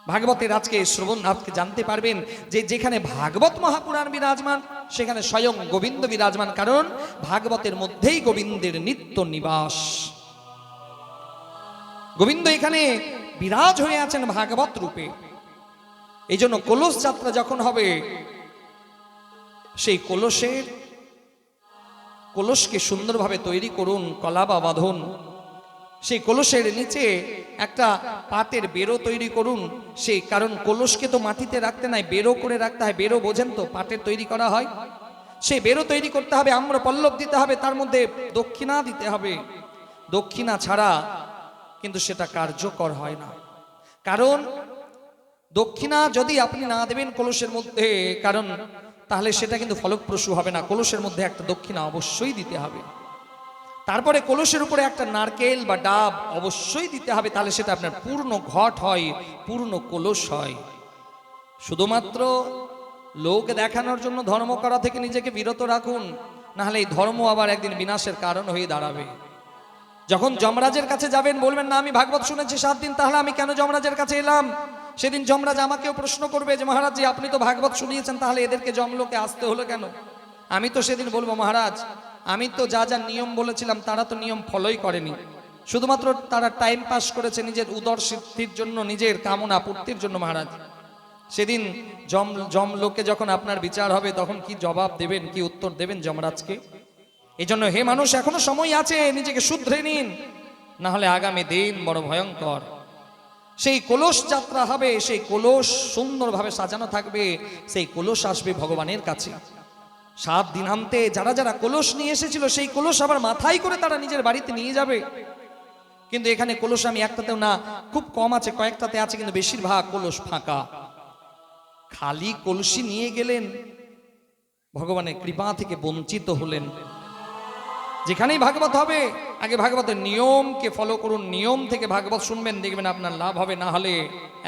ভাগবতের আজকে শ্রবণ আজকে জানতে পারবেন যে যেখানে ভাগবত মহাপুরাণ বিরাজমান, সেখানে স্বয়ং গোবিন্দ বিরাজমান। কারণ ভাগবতের মধ্যেই গোবিন্দের নিত্য নিবাস। গোবিন্দ এখানে বিরাজ হয়ে আছেন ভাগবত রূপে। এই জন্য কলস যাত্রা যখন হবে, সেই কলসকে সুন্দরভাবে তৈরি করুন, কলাবা বাঁধুন। সেই কলসের নিচে একটা পাটের বেরো তৈরি করুন। সেই কারণ কলসকে তো মাটিতে রাখতে নাই, বেরো করে রাখতে হয়। বেরো বোঝেন তো, পাটের তৈরি করা হয়। সেই বেরো তৈরি করতে হবে, আম্র পল্লব দিতে হবে, তার মধ্যে দক্ষিণা দিতে হবে। দক্ষিণা ছাড়া কিন্তু সেটা কার্যকর হয় না। কারণ দক্ষিণা যদি আপনি না দেবেন কলসের মধ্যে, কারণ তাহলে সেটা কিন্তু ফলপ্রসূ হবে না। কলসের মধ্যে একটা দক্ষিণা অবশ্যই দিতে হবে। তারপরে কলসের উপরে একটা নারকেল বা ডাব অবশ্যই দিতে হবে, তাহলে সেটা আপনার পূর্ণ ঘট হয়, পূর্ণ কলস হয়। শুধুমাত্র লোক দেখানোর জন্য ধর্ম করা থেকে নিজেকে বিরত রাখুন, না হলে এই ধর্ম আবার একদিন বিনাশের কারণ হয়ে দাঁড়াবে। যখন যমরাজের কাছে যাবেন, বলবেন না আমি ভাগবত শুনেছি 7 দিন, তাহলে আমি কেন যমরাজের কাছে এলাম? সেদিন যমরাজ আমাকেও প্রশ্ন করবে যে মহারাজ জি, আপনি তো ভাগবত শুনিয়েছেন, তাহলে এদেরকে যমলোকে আসতে হলো কেন? আমি তো সেদিন বলবো, মহারাজ আমি তো যা যা নিয়ম বলেছিলাম তারা তো নিয়ম ফলোই করেনি, শুধুমাত্র তারা টাইম পাস করেছে নিজের উদর সিদ্ধির জন্য, নিজের কামনা পূর্তির জন্য। মহারাজ সেদিন যমলোকে যখন আপনার বিচার হবে, তখন কি জবাব দেবেন, কি উত্তর দেবেন যমরাজকে? এই জন্য হে মানুষ, এখনো সময় আছে, নিজেকে শুধরে নিন, না হলে আগামী দিন বড় ভয়ঙ্কর। সেই কলস যাত্রা হবে, সেই কলস সুন্দরভাবে সাজানো থাকবে, সেই কলস আসবে ভগবানের কাছে। 7 দিনান্তে যারা যারা কলস নিয়ে এসেছিল সেই কলস আবার মাথায় করে তারা নিজের বাড়িতে নিয়ে যাবে। কিন্তু এখানে কলস আমি একটাতেও না, খুব কম আছে, কয়েকটাতে আছে, কিন্তু বেশিরভাগ কলস ফাঁকা। খালি কলসি নিয়ে গেলেন, ভগবানের কৃপা থেকে বঞ্চিত হলেন। যেখানেই ভাগবত হবে আগে ভাগবতের নিয়মকে ফলো করুন, নিয়ম থেকে ভাগবত শুনবেন, দেখবেন আপনার লাভ হবে, না হলে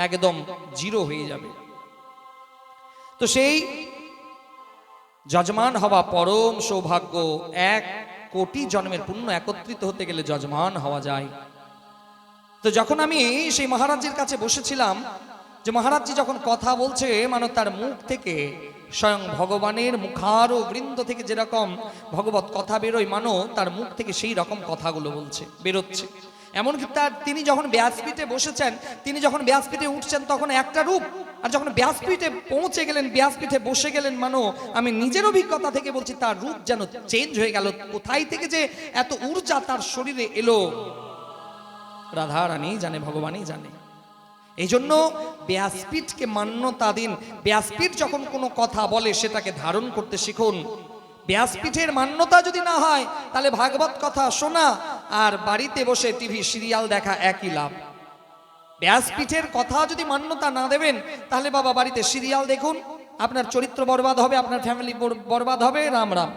একদম জিরো হয়ে যাবে। তো সেই যজমান হওয়া পরম সৌভাগ্য, 1 কোটি জন্মের পুণ্য একত্রিত হতে গেলে যজমান হওয়া যায়। তো যখন আমি সেই মহারাজের কাছে বসেছিলাম, যে মহারাজজি যখন কথা বলছে, মানে তার মুখ থেকে স্বয়ং ভগবানের মুখার ও বৃন্দ থেকে যেরকম ভগবত কথা বেরোয়, মানো তার মুখ থেকে সেই রকম কথাগুলো বলছে, বেরোচ্ছে। এমনকি তিনি যখন ব্যাসপীঠে বসেছেন, তিনি যখন ব্যাসপীঠে উঠছেন তখন একটা রূপ, আর যখন ব্যাসপীঠে পৌঁছে গেলেন, ব্যাসপীঠে বসে গেলেন, মানো আমি নিজের অভিজ্ঞতা থেকে বলছি, তার রূপ যেন চেঞ্জ হয়ে গেল। কোথায় থেকে যে এত ঊর্জা তার শরীরে এলো, রাধা রানী জানে, ভগবানই জানে। এই জন্য ব্যাসপীঠকে মান্যতা দিন। ব্যাসপীঠ যখন কোনো কথা বলে সেটাকে ধারণ করতে শিখুন। ব্যাসপীঠের মান্যতা যদি না হয়, তাহলে ভাগবত কথা শোনা আর বাড়িতে বসে টিভি সিরিয়াল দেখা একই লাভ। ব্যাসপীঠের কথা যদি মান্যতা না দেবেন, তাহলে বাবা বাড়িতে সিরিয়াল দেখুন, আপনার চরিত্র বরবাদ হবে, আপনার ফ্যামিলি বরবাদ হবে, রাম রাম।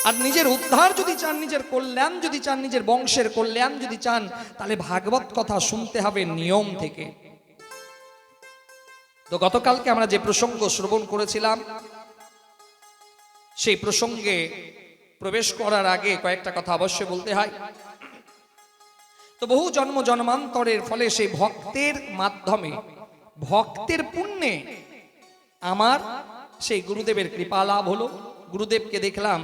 আর নিজের উদ্ধার যদি চান, নিজের কল্যাণ যদি চান, নিজের বংশের কল্যাণ যদি চান, তাহলে ভাগবত কথা শুনতে হবে নিয়ম থেকে। তো গতকালকে আমরা যে প্রসঙ্গ শ্রবণ করেছিলাম, সেই প্রসঙ্গে প্রবেশ করার আগে কয়েকটা কথা অবশ্যই বলতে হয়। তো বহু জন্ম জন্মান্তরের ফলে সেই ভক্তের মাধ্যমে, ভক্তের পুণ্যে আমার সেই গুরুদেবের কৃপা লাভ হলো। গুরুদেবকে দেখলাম,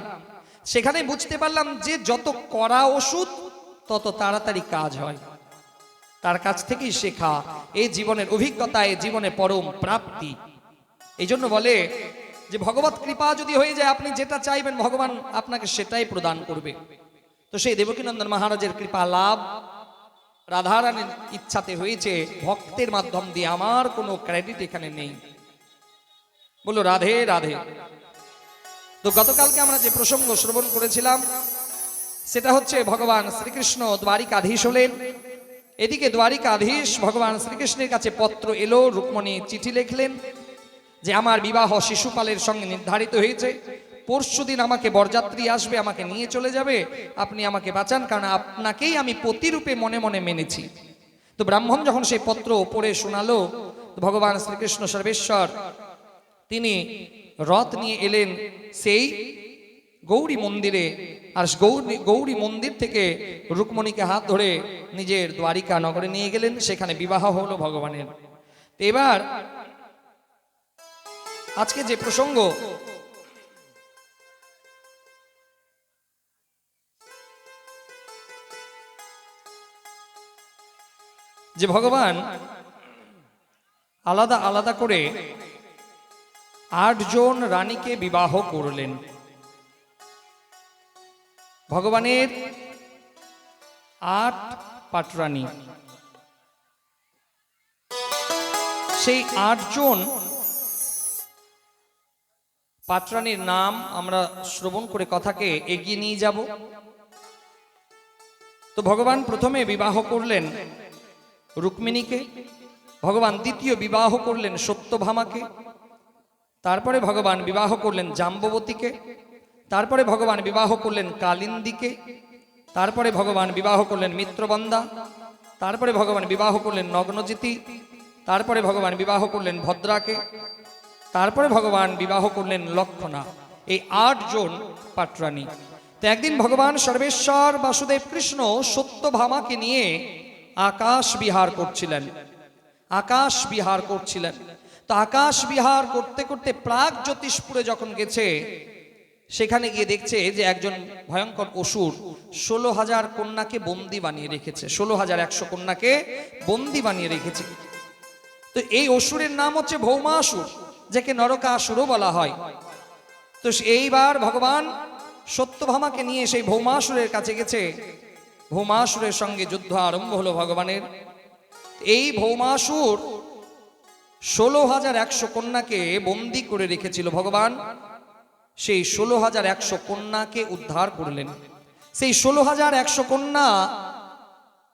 সেখানে বুঝতে পারলাম যে যত কড়া ওষুধ তত তাড়াতাড়ি কাজ হয়। তার কাছ থেকেই শেখা, এই জীবনের অভিজ্ঞতা, এই জীবনে পরম প্রাপ্তি। এই জন্য বলে যে ভগবত কৃপা যদি হয়ে যায়, আপনি যেটা চাইবেন ভগবান আপনাকে সেটাই প্রদান করবে। তো সেই দেবকীনন্দন মহারাজের কৃপা লাভ রাধারানীর ইচ্ছাতে হয়েছে, ভক্তের মাধ্যম দিয়ে। আমার কোনো ক্রেডিট এখানে নেই। বলো রাধে রাধে। তো গতকালকে আমরা যে প্রসঙ্গ শ্রবণ করেছিলাম, সেটা হচ্ছে ভগবান শ্রীকৃষ্ণ দ্বারিকাধীশ হলেন। এদিকে দ্বারিকাধীশ ভগবান শ্রীকৃষ্ণের কাছে পত্র এলো, রুক্মিণী চিঠি লিখলেন যে আমার বিবাহ শিশুপালের সঙ্গে নির্ধারিত হয়েছে, পরশুদিন আমাকে বরযাত্রী আসবে, আমাকে নিয়ে চলে যাবে, আপনি আমাকে বাঁচান, কারণ আপনাকেই আমি পতিরূপে মনে মনে মেনেছি। তো ব্রাহ্মণ যখন সেই পত্র পড়ে শোনালো, ভগবান শ্রীকৃষ্ণ সর্বেশ্বর তিনি রথ নিয়ে এলেন সেই গৌরী মন্দিরে, আর গৌরী মন্দির থেকে রুক্মিণীকে হাত ধরে নিজের দ্বারিকা নগরে নিয়ে গেলেন। সেখানে বিবাহ হলো ভগবানের। এবার আজকে যে প্রসঙ্গ, যে ভগবান আলাদা আলাদা করে 8 জন রানীকে বিবাহ করলেন। ভগবানের 8 পাটরানী, সেই 8 জন পাটরানীর নাম আমরা শ্রবণ করে কথাকে এগিয়ে নিয়ে যাব। তো ভগবান প্রথমে বিবাহ করলেন রুক্মিণীকে, ভগবান দ্বিতীয় বিবাহ করলেন সত্যভামাকে, তারপরে ভগবান বিবাহ করলেন জাম্ববতীকে, তারপরে ভগবান বিবাহ করলেন কালিন্দীকে, তারপরে ভগবান বিবাহ করলেন মিত্রবন্দা, তারপরে ভগবান বিবাহ করলেন নগ্নজিতি, তারপরে ভগবান বিবাহ করলেন ভদ্রাকে, তারপরে ভগবান বিবাহ করলেন লক্ষণা। এই 8 জন পাটরানী। তো একদিন ভগবান সর্বেশ্বর বাসুদেব কৃষ্ণ সত্যভামাকে নিয়ে আকাশ বিহার করছিলেন, আকাশ বিহার করছিলেন। তো আকাশ বিহার করতে করতে প্রাগ জ্যোতিষপুরে যখন গেছে, সেখানে গিয়ে দেখছে যে একজন ভয়ঙ্কর অসুর 16,000 কন্যাকে বন্দী বানিয়ে রেখেছে, 16,100 কন্যাকে বন্দী বানিয়ে রেখেছে। তো এই অসুরের নাম হচ্ছে ভৌমাসুর, যাকে নরকাসুরও বলা হয়। তো এইবার ভগবান সত্যভামাকে নিয়ে সেই ভৌমাসুরের কাছে গেছে। ভৌমাসুরের সঙ্গে যুদ্ধ আরম্ভ হলো ভগবানের। এই ভৌমাসুর 16,100 কন্যাকে বন্দী করে রেখেছিল ভগবান। সেই 16,100 কন্যাকে উদ্ধার করলেন। সেই 16,100 কন্যা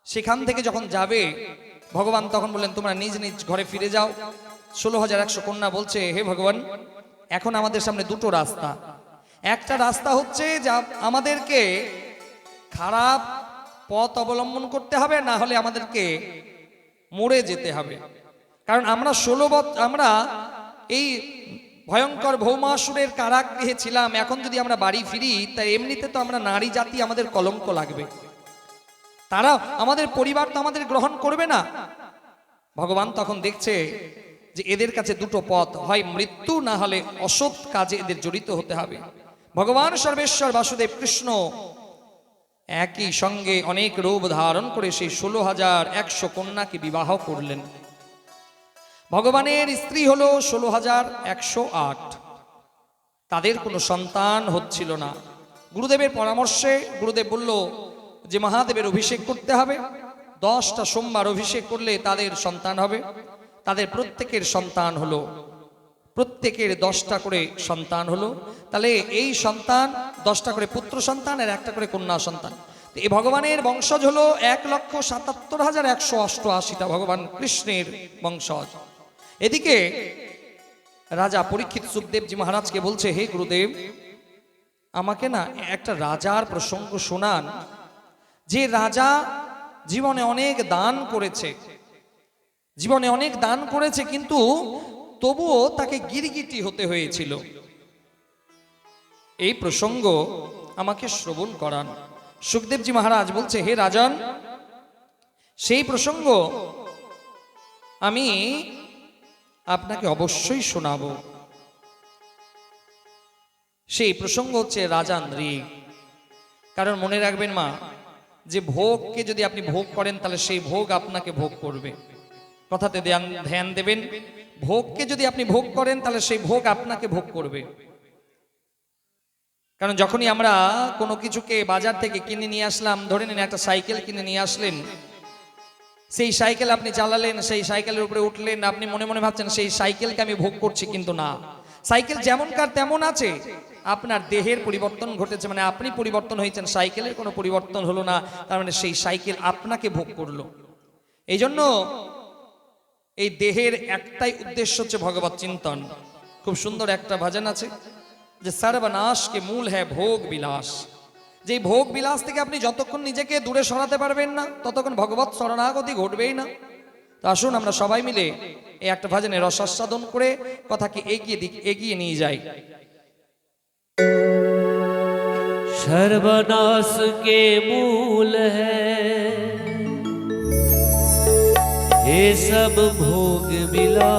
সেখান থেকে যখন যাবে ভগবান তখন বললেন তোমরা নিজ নিজ ঘরে ফিরে যাও। 16,100 কন্যা বলছে হে ভগবান, এখন আমাদের সামনে দুটো রাস্তা। একটা রাস্তা হচ্ছে যা আমাদেরকে খারাপ পথ অবলম্বন করতে হবে, না হলে আমাদেরকে মরে যেতে হবে। কারণ আমরা 16 বছর আমরা এই ভয়ঙ্কর ভৌমাসুরের কারাগৃহে ছিলাম। এখন যদি আমরা বাড়ি ফিরি তাই এমনিতে তো আমরা নারী জাতি, আমাদের কলঙ্ক লাগবে, তারা আমাদের পরিবার তো আমাদের গ্রহণ করবে না। ভগবান তখন দেখছে যে এদের কাছে দুটো পথ, হয় মৃত্যু না হলে অসৎ কাজে এদের জড়িত হতে হবে। ভগবান সর্বেশ্বর বাসুদেব কৃষ্ণ একই সঙ্গে অনেক রূপ ধারণ করে সেই 16,100 কন্যাকে বিবাহ করলেন। ভগবানের স্ত্রী হলো 16,108। তাদের কোনো সন্তান হচ্ছিল না। গুরুদেবের পরামর্শে গুরুদেব বলল যে মহাদেবের অভিষেক করতে হবে, 10টা সোমবার অভিষেক করলে তাদের সন্তান হবে। তাদের প্রত্যেকের সন্তান হলো, প্রত্যেকের 10টা করে সন্তান হলো। তাহলে এই সন্তান 10টা করে পুত্র সন্তান আর একটা করে কন্যা সন্তান। এই ভগবানের বংশজ হলো 1,77,188টা ভগবান কৃষ্ণের বংশজ। এদিকে রাজা পরীক্ষিত সুখদেবজি মহারাজকে বলছে হে গুরুদেব, আমাকে না একটা রাজার প্রসঙ্গ শোনান, যে রাজা জীবনে অনেক দান করেছে, জীবনে অনেক দান করেছে কিন্তু তবুও তাকে গিরগিটি হতে হয়েছিল। এই প্রসঙ্গ আমাকে শ্রবণ করান। সুখদেবজি মহারাজ বলছে হে রাজন, সেই প্রসঙ্গ আমি আপনাকে অবশ্যই শোনাবো। সেই প্রসঙ্গ হচ্ছে রাজান্দ্রী। কারণ মনে রাখবেন মা, যে ভোগকে যদি আপনি ভোগ করেন তাহলে সেই ভোগ আপনাকে ভোগ করবে। কথাতে ধ্যান দেবেন, ভোগকে যদি আপনি ভোগ করেন তাহলে সেই ভোগ আপনাকে ভোগ করবে। কারণ যখনই আমরা কোনো কিছুকে বাজার থেকে কিনে নিয়ে আসলাম, ধরে নিন একটা সাইকেল কিনে নিয়ে আসলেন, সেই সাইকেল আপনি চালালেন, সেই সাইকেলের উপরে উঠলেন, আপনি মনে মনে ভাবছেন সেই সাইকেলকে আমি ভোগ করছি, কিন্তু না, সাইকেল যেমনকার তেমন আছে। আপনার দেহের পরিবর্তন ঘটেছে, মানে আপনি পরিবর্তন হয়েছেন, সাইকেলের কোনো পরিবর্তন হলো না, তার মানে সেই সাইকেল আপনাকে ভোগ করলো। এই জন্য এই দেহের একটাই উদ্দেশ্য হচ্ছে ভগবত চিন্তন। খুব সুন্দর একটা ভজন আছে যে সর্বনাশ কে মূল হ্যায় ভোগ বিলাস। যে ভোগ বিলাস থেকে আপনি যতক্ষণ নিজেকে দূরে সরাতে পারবেন না ততক্ষণ ভগবত শরণাগতি ঘটবেই না। তো আসুন আমরা সবাই মিলে এই একটা ভজনে রসাস্বাদন করে কথাকে এগিয়ে নিয়ে যাই।
सर्वनाश के मूल है ये सब भोग विलास।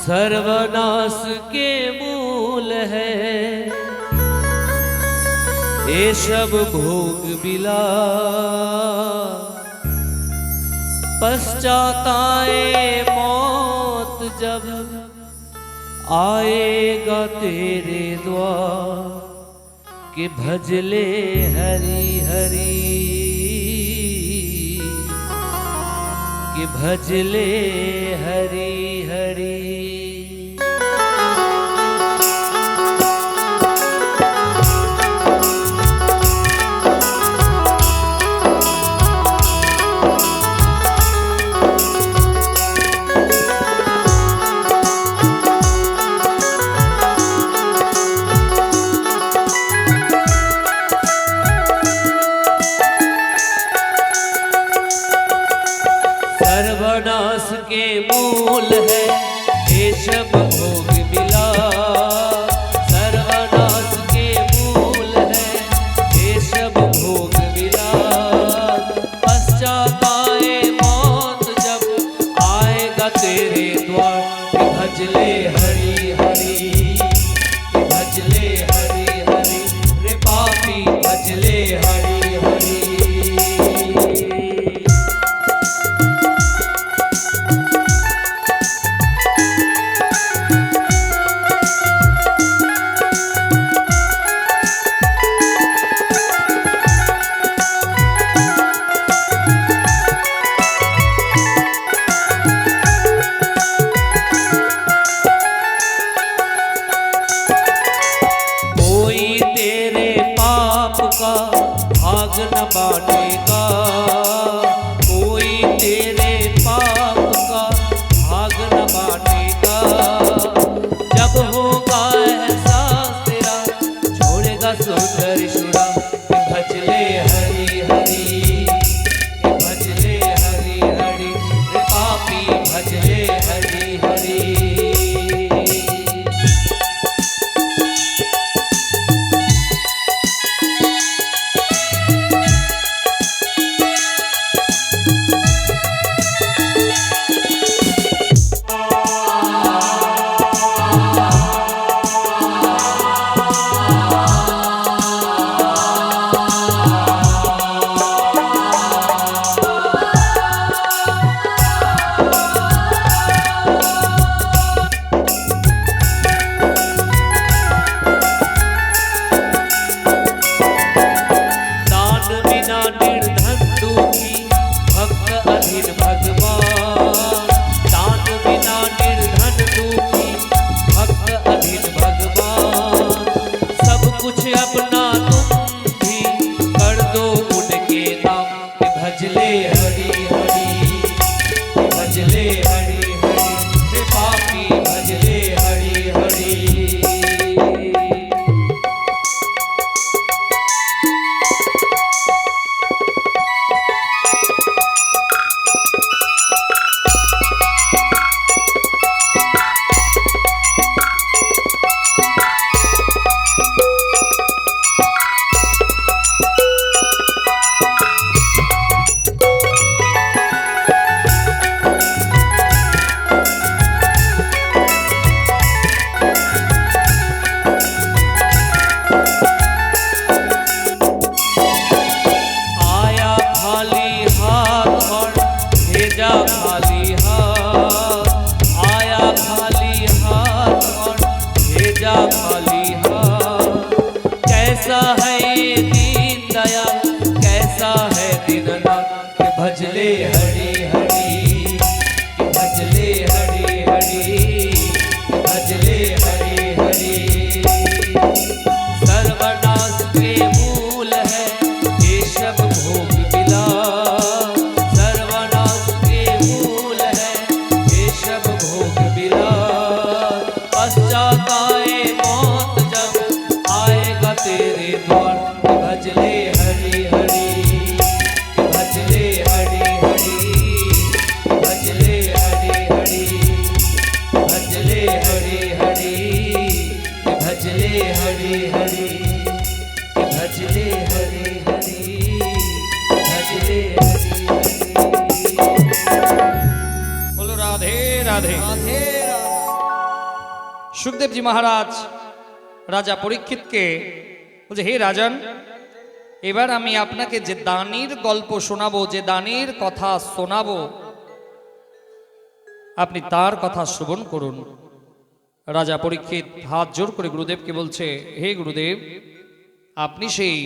सर्वनाश के मूल है ये सब भोग विलास। पश्चाताए मौत जब आएगा तेरे द्वार कि भजले हरि हरि, कि भजले हरि हरि। सर्वनाश के मूल है ये सब भोग विलास। सर्वनाश के मूल है ये सब भोग विलास। पश्चाताए मौत जब आएगा तेरे द्वार कि भजले हरि हरि, कि भजले हरि हरि। रे पापी भजले हरि हरि। हरि हरि भजले हरि हरि हे पापी भजले हरि हरि आया खाली हाथ और भेजा खाली हाथ आया खाली हाथ और भेजा खाली हाथ कैसा है ये दीन दयाल कैसा है दीननाथ कि भजले हरि हरि कि भजले हरि हरि कि भजले हरि हरि सर्वनाश के मूल है ये सब भोग विलास सर्वनाश के मूल है ये सब भोग विलास पश्चाताए मौत जब आएगा तेरे द्वार कि भजले हरि हरि कि भजले हरि हरि कि भजले हरि हरि भजले हरि हरि कि भजले हरि हरि कि भजले हरि हरि भजले हरि हरि
बोलो राधे राधे। सुखदेव जी महाराज রাজা পরীক্ষিতকে বলছে, হে রাজন, এবার আমি আপনাকে যে দানির গল্প শোনাবো, যে দানির কথা শোনাবো, আপনি তার কথা শ্রবণ করুন। রাজা পরীক্ষিত হাত জোর করে গুরুদেবকে বলছে, হে গুরুদেব, আপনি সেই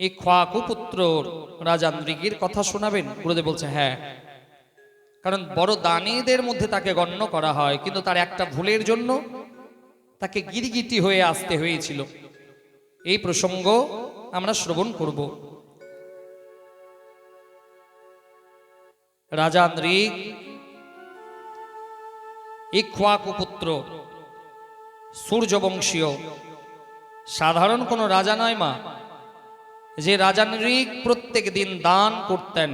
ইক্ষ্বাকু পুত্র রাজা নৃগের কথা শোনাবেন? গুরুদেব বলছে, হ্যাঁ, কারণ বড় দানীদের মধ্যে তাকে গণ্য করা হয়, কিন্তু তার একটা ভুলের জন্য তাকে গিরগিটি হয়ে আসতে হয়েছিল। এই প্রসঙ্গ আমরা শ্রবণ করব। রাজা নৃগ ইক্ষ্বাকু পুত্র, সূর্যবংশীয়, সাধারণ কোনো রাজা নয় মা। যে রাজা নৃগ প্রত্যেক দিন দান করতেন,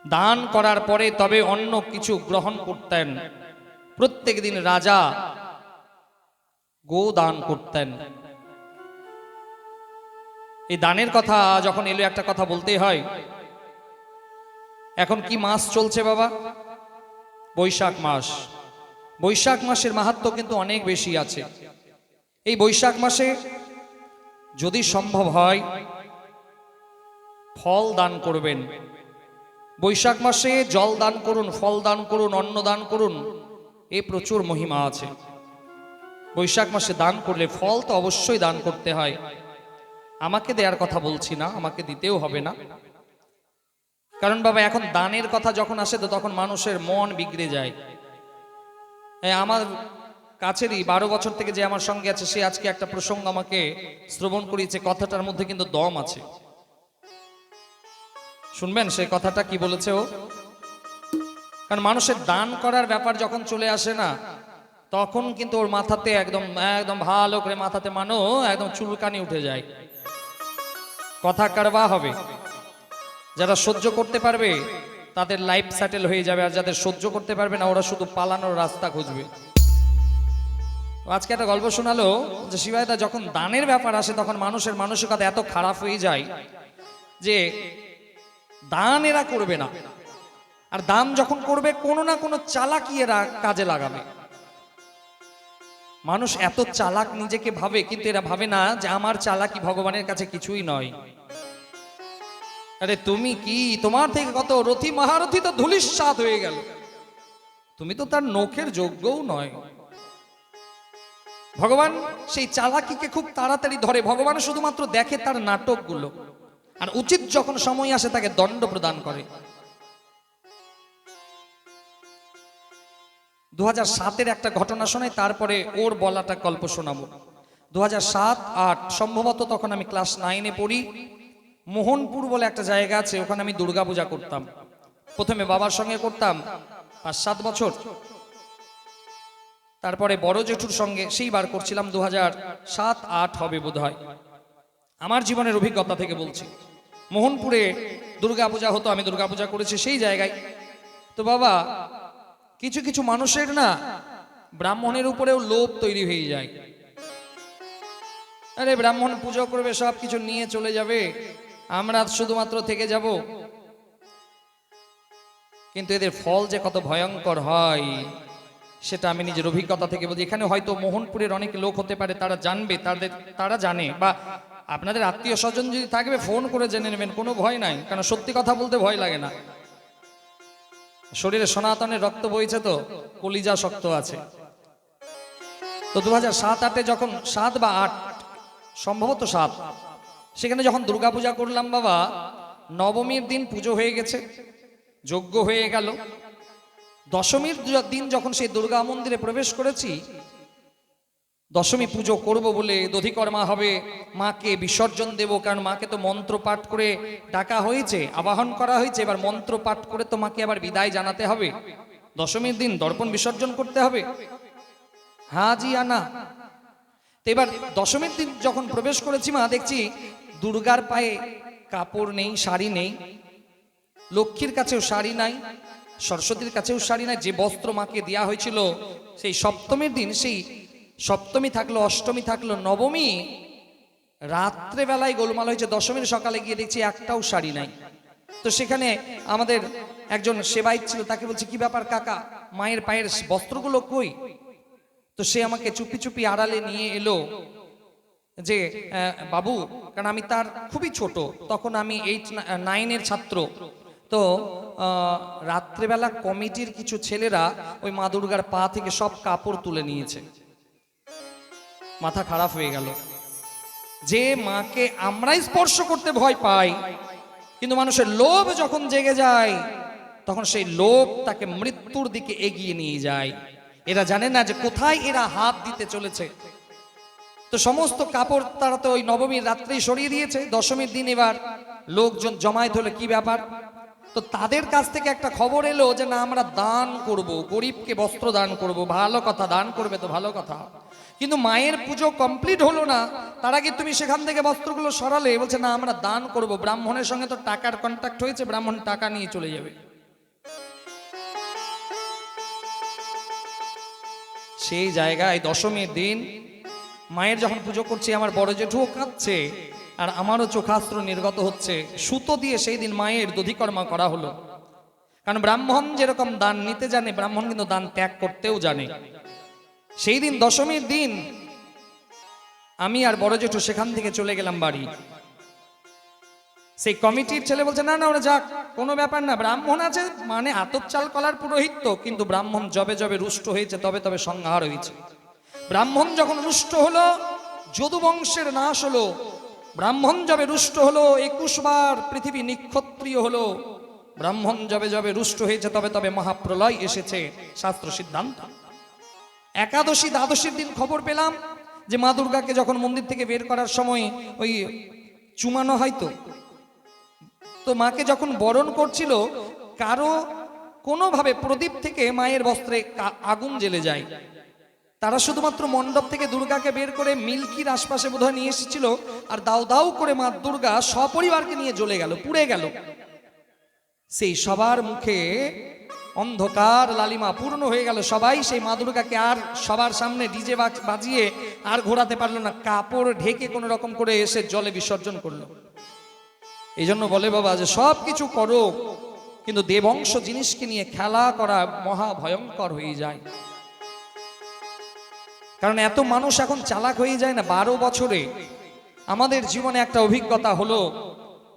দান করার পরে তবে অন্য কিছু গ্রহণ করতেন। প্রত্যেক দিন রাজা গো দান করতেন। এই দানের কথা যখন এলো, একটা কথা বলতেই হয়। এখন কি মাস চলছে বাবা? বৈশাখ মাস। বৈশাখ মাসের মাহাত্ম্য কিন্তু অনেক বেশি আছে। এই বৈশাখ মাসে যদি সম্ভব হয় ফল দান করবেন। বৈশাখ মাসে জল দান করুন, ফল দান করুন, অন্ন দান করুন। এ প্রচুর মহিমা আছে। বৈশাখ মাসে দান করলে ফল তো অবশ্যই দান করতে হয়। আমাকে দেওয়ার কথা বলছি না, আমাকে দিতেও হবে না। কারণ বাবা, এখন দানের কথা যখন আসে তো তখন মানুষের মন বিগড়ে যায়। আমার কাছেরই 12 বছর থেকে যে আমার সঙ্গে আছে, সে আজকে একটা প্রসঙ্গ আমাকে শ্রবণ করিয়েছে। কথাটার মধ্যে কিন্তু দম আছে। শুনবেন সেই কথাটা কি বলেছে ও? কারণ মানুষের দান করার ব্যাপার যখন চলে আসে না, তখন কিন্তু ওর মাথাতে একদম একদম ভালো করে মাথাতে একদম চুলকানি উঠে যায়। কথা কারবা হবে। যারা সহ্য করতে পারবে তাদের লাইফ সেটেল হয়ে যাবে, আর যাদের সহ্য করতে পারবে না ওরা শুধু পালানোর রাস্তা খুঁজবে। আজকে একটা গল্প শোনালো যে শিবায়দা যখন দানের ব্যাপার আসে তখন মানুষের মানসিকতা এত খারাপ হয়ে যায় যে দান এরা করবে না। আর দান যখন করবে কোনো না কোনো চালাকি এরা কাজে লাগাবে। মানুষ এত চালাক নিজেকে ভাবে, কিন্তু এরা ভাবে না যে আমার চালাকি ভগবানের কাছে কিছুই নয়। আরে তুমি কি, তোমার থেকে কত রথী মহারথী তো ধূলিসাৎ হয়ে গেল, তুমি তো তার নখের যোগ্যও নয়। ভগবান সেই চালাকিকে খুব তাড়াতাড়ি ধরে। ভগবান শুধুমাত্র দেখে তার নাটকগুলো, আর উচিত যখন সময় আসে তাকে দণ্ড প্রদান করে। 2007-এর একটা ঘটনা শোনাই, তারপরে ওর বলাটা গল্প শোনাবো। 2007-08 সম্ভবত, তখন আমি ক্লাস 9-এ পড়ি। মোহনপুর বলে একটা জায়গা আছে, ওখানে আমি দুর্গাপূজা করতাম। প্রথমে বাবার সঙ্গে করতাম 5-7 বছর, তারপরে বড় জেঠুর সঙ্গে সেইবার করছিলাম 2007-8 হবে বোধহয়। আমার জীবনের অভিজ্ঞতা থেকে বলছি, মোহনপুরে দুর্গাপূজা হতো, আমি দুর্গাপূজা করেছি সেই জায়গায়। তো বাবা, কিছু কিছু মানুষের না ব্রাহ্মণের উপরেও লোভ তৈরি হয়ে যায়। আরে ব্রাহ্মণ পুজো করবে, সব কিছু নিয়ে চলে যাবে, আমরা শুধুমাত্র থেকে যাব। কিন্তু এদের ফল যে কত ভয়ঙ্কর হয় সেটা আমি নিজের অভিজ্ঞতা থেকে বলছি। এখানে হয়তো মোহনপুরের অনেক লোক হতে পারে, তারা জানবে, তারা জানে, বা আপনাদের আত্মীয় স্বজন যদি থাকবে ফোন করে জেনে নেবেন, কোনো ভয় নাই, কারণ সত্যি কথা বলতে ভয় লাগে না। শরীরে সনাতনের রক্ত বইছে তো, কলিজা শক্ত আছে। তো 2007-8 যখন 7 বা 8 সম্ভবত 7, সেখানে যখন দুর্গাপূজা করলাম বাবা, নবমীর দিন পুজো হয়ে গেছে, যজ্ঞ হয়ে গেল। দশমীর দিন যখন সেই দুর্গা মন্দিরে প্রবেশ করেছি, দশমী পুজো করব বলে দধিকর্মা হবে, মাকে বিসর্জন দেব, কারণ মাকে তো মন্ত্র পাঠ করে ডাকা হয়েছে, আবাহন করা হয়েছে, এবার মন্ত্র পাঠ করে তো মাকে আবার বিদায় জানাতে হবে। দশমীর দিন দর্পণ বিসর্জন করতে হবে, হ্যাঁ জি আনা। তো এবার দশমীর দিন যখন প্রবেশ করেছি মা, দেখছি দুর্গার পায়ে কাপড় নেই, শাড়ি নেই, লক্ষ্মীর কাছেও শাড়ি নাই, সরস্বতীর কাছেও শাড়ি নাই। যে বস্ত্র মাকে দেওয়া হয়েছিল সেই সপ্তমীর দিন, সেই সপ্তমী থাকলো, অষ্টমী থাকলো, নবমী রাত্রে বেলায় গোলমাল হয়েছে, দশমীর সকালে গিয়ে দেখছি একটাও শাড়ি নাই। তো সেখানে আমাদের একজন সেবায়িত ছিল, তাকে বলছি কি ব্যাপার কাকা, মায়ের পায়ের বস্ত্রগুলো কই? তো সে আমাকে চুপি চুপি আড়ালে নিয়ে এলো যে বাবু, কারণ আমি তার খুবই ছোট, তখন আমি 8-9 ছাত্র। তো রাত্রেবেলা কমিটির কিছু ছেলেরা ওই মা দুর্গার পা থেকে সব কাপড় তুলে নিয়েছে। মাথা খারাপ হয়ে গেল, যে মাকে আমরাই স্পর্শ করতে ভয় পাই, কিন্তু মানুষের লোভ যখন জেগে যায় তখন সেই লোভ তাকে মৃত্যুর দিকে এগিয়ে নিয়ে যায়। এরা জানে না যে কোথায় এরা হাত দিতে চলেছে। তো সমস্ত কাপড় তারা তো ওই নবমীর রাত্রেই সরিয়ে দিয়েছে। দশমীর দিন এবার লোকজন জমায়েত হলে কি ব্যাপার, তো তাদের কাছ থেকে একটা খবর এলো যে না, আমরা দান করব, গরিবকে বস্ত্র দান করব। ভালো কথা, দান করবে তো ভালো কথা, কিন্তু মায়ের পুজো কমপ্লিট হলো না, তার আগে তুমি সেখান থেকে বস্ত্রগুলো সরালে। বলছে না, আমরা দান করব, ব্রাহ্মণের সঙ্গে তো টাকার কন্ট্যাক্ট হয়েছে, ব্রাহ্মণ টাকা নিয়ে চলে যাবে। সেই জায়গায় দশমীর দিন মায়ের যখন পুজো করছি, আমার বড় জেঠুও কাঁদছে আর আমারও চোখাস্ত্র নির্গত হচ্ছে। সুতো দিয়ে সেই দিন মায়ের দধিকর্মা করা হলো, কারণ ব্রাহ্মণ যেরকম দান নিতে জানে, ব্রাহ্মণ কিন্তু দান ত্যাগ করতেও জানে। সেই দিন দশমীর দিন আমি আর বড় জেঠু সেখান থেকে চলে গেলাম বাড়ি। সেই কমিটির ছেলে বলছে না না, ওরা যাক, কোনো ব্যাপার না, ব্রাহ্মণ আছে মানে আতপ চাল কলার পুরোহিত তো, কিন্তু ব্রাহ্মণ যবে যবে রুষ্ট হয়েছে তবে তবে সংহার হয়েছে। ব্রাহ্মণ যখন রুষ্ট হলো, যদু বংশের নাশ হলো। ব্রাহ্মণ যবে রুষ্ট হলো, 21 বার পৃথিবী নিক্ষত্রিয় হলো। ব্রাহ্মণ যবে যবে রুষ্ট হয়েছে তবে তবে মহাপ্রলয় এসেছে, শাস্ত্র সিদ্ধান্ত। একাদশী দ্বাদশীর দিন খবর পেলাম যে মা দুর্গাকে যখন মন্দির থেকে বের করার সময় ওই চুমানো হয়তো, তো মাকে যখন বরণ করছিল, কারো কোনোভাবে প্রদীপ থেকে মায়ের বস্ত্রে আগুন জ্বেলে যায়। তারা শুধুমাত্র মণ্ডপ থেকে দুর্গাকে বের করে মিল্কির আশপাশে বোধহয় নিয়ে এসেছিল, আর দাউ দাউ করে মা দুর্গা সপরিবারকে নিয়ে জ্বলে গেল, পুড়ে গেল। সেই সবার মুখে অন্ধকার লালিমা পূর্ণ হয়ে গেল। সবাই সেই মা দুর্গাকে আর সবার সামনে ডিজে বাজিয়ে আর ঘোরাতে পারলো না, কাপড় ঢেকে কোনো রকম করে এসে জলে বিসর্জন করলো। এই জন্য বলে বাবা যে সব কিছু করো, কিন্তু দেবংশ জিনিসকে নিয়ে খেলা করা মহা ভয়ঙ্কর হয়ে যায়। কারণ এত মানুষ এখন চালাক হয়ে যায় না। 12 বছরে আমাদের জীবনে একটা অভিজ্ঞতা হলো,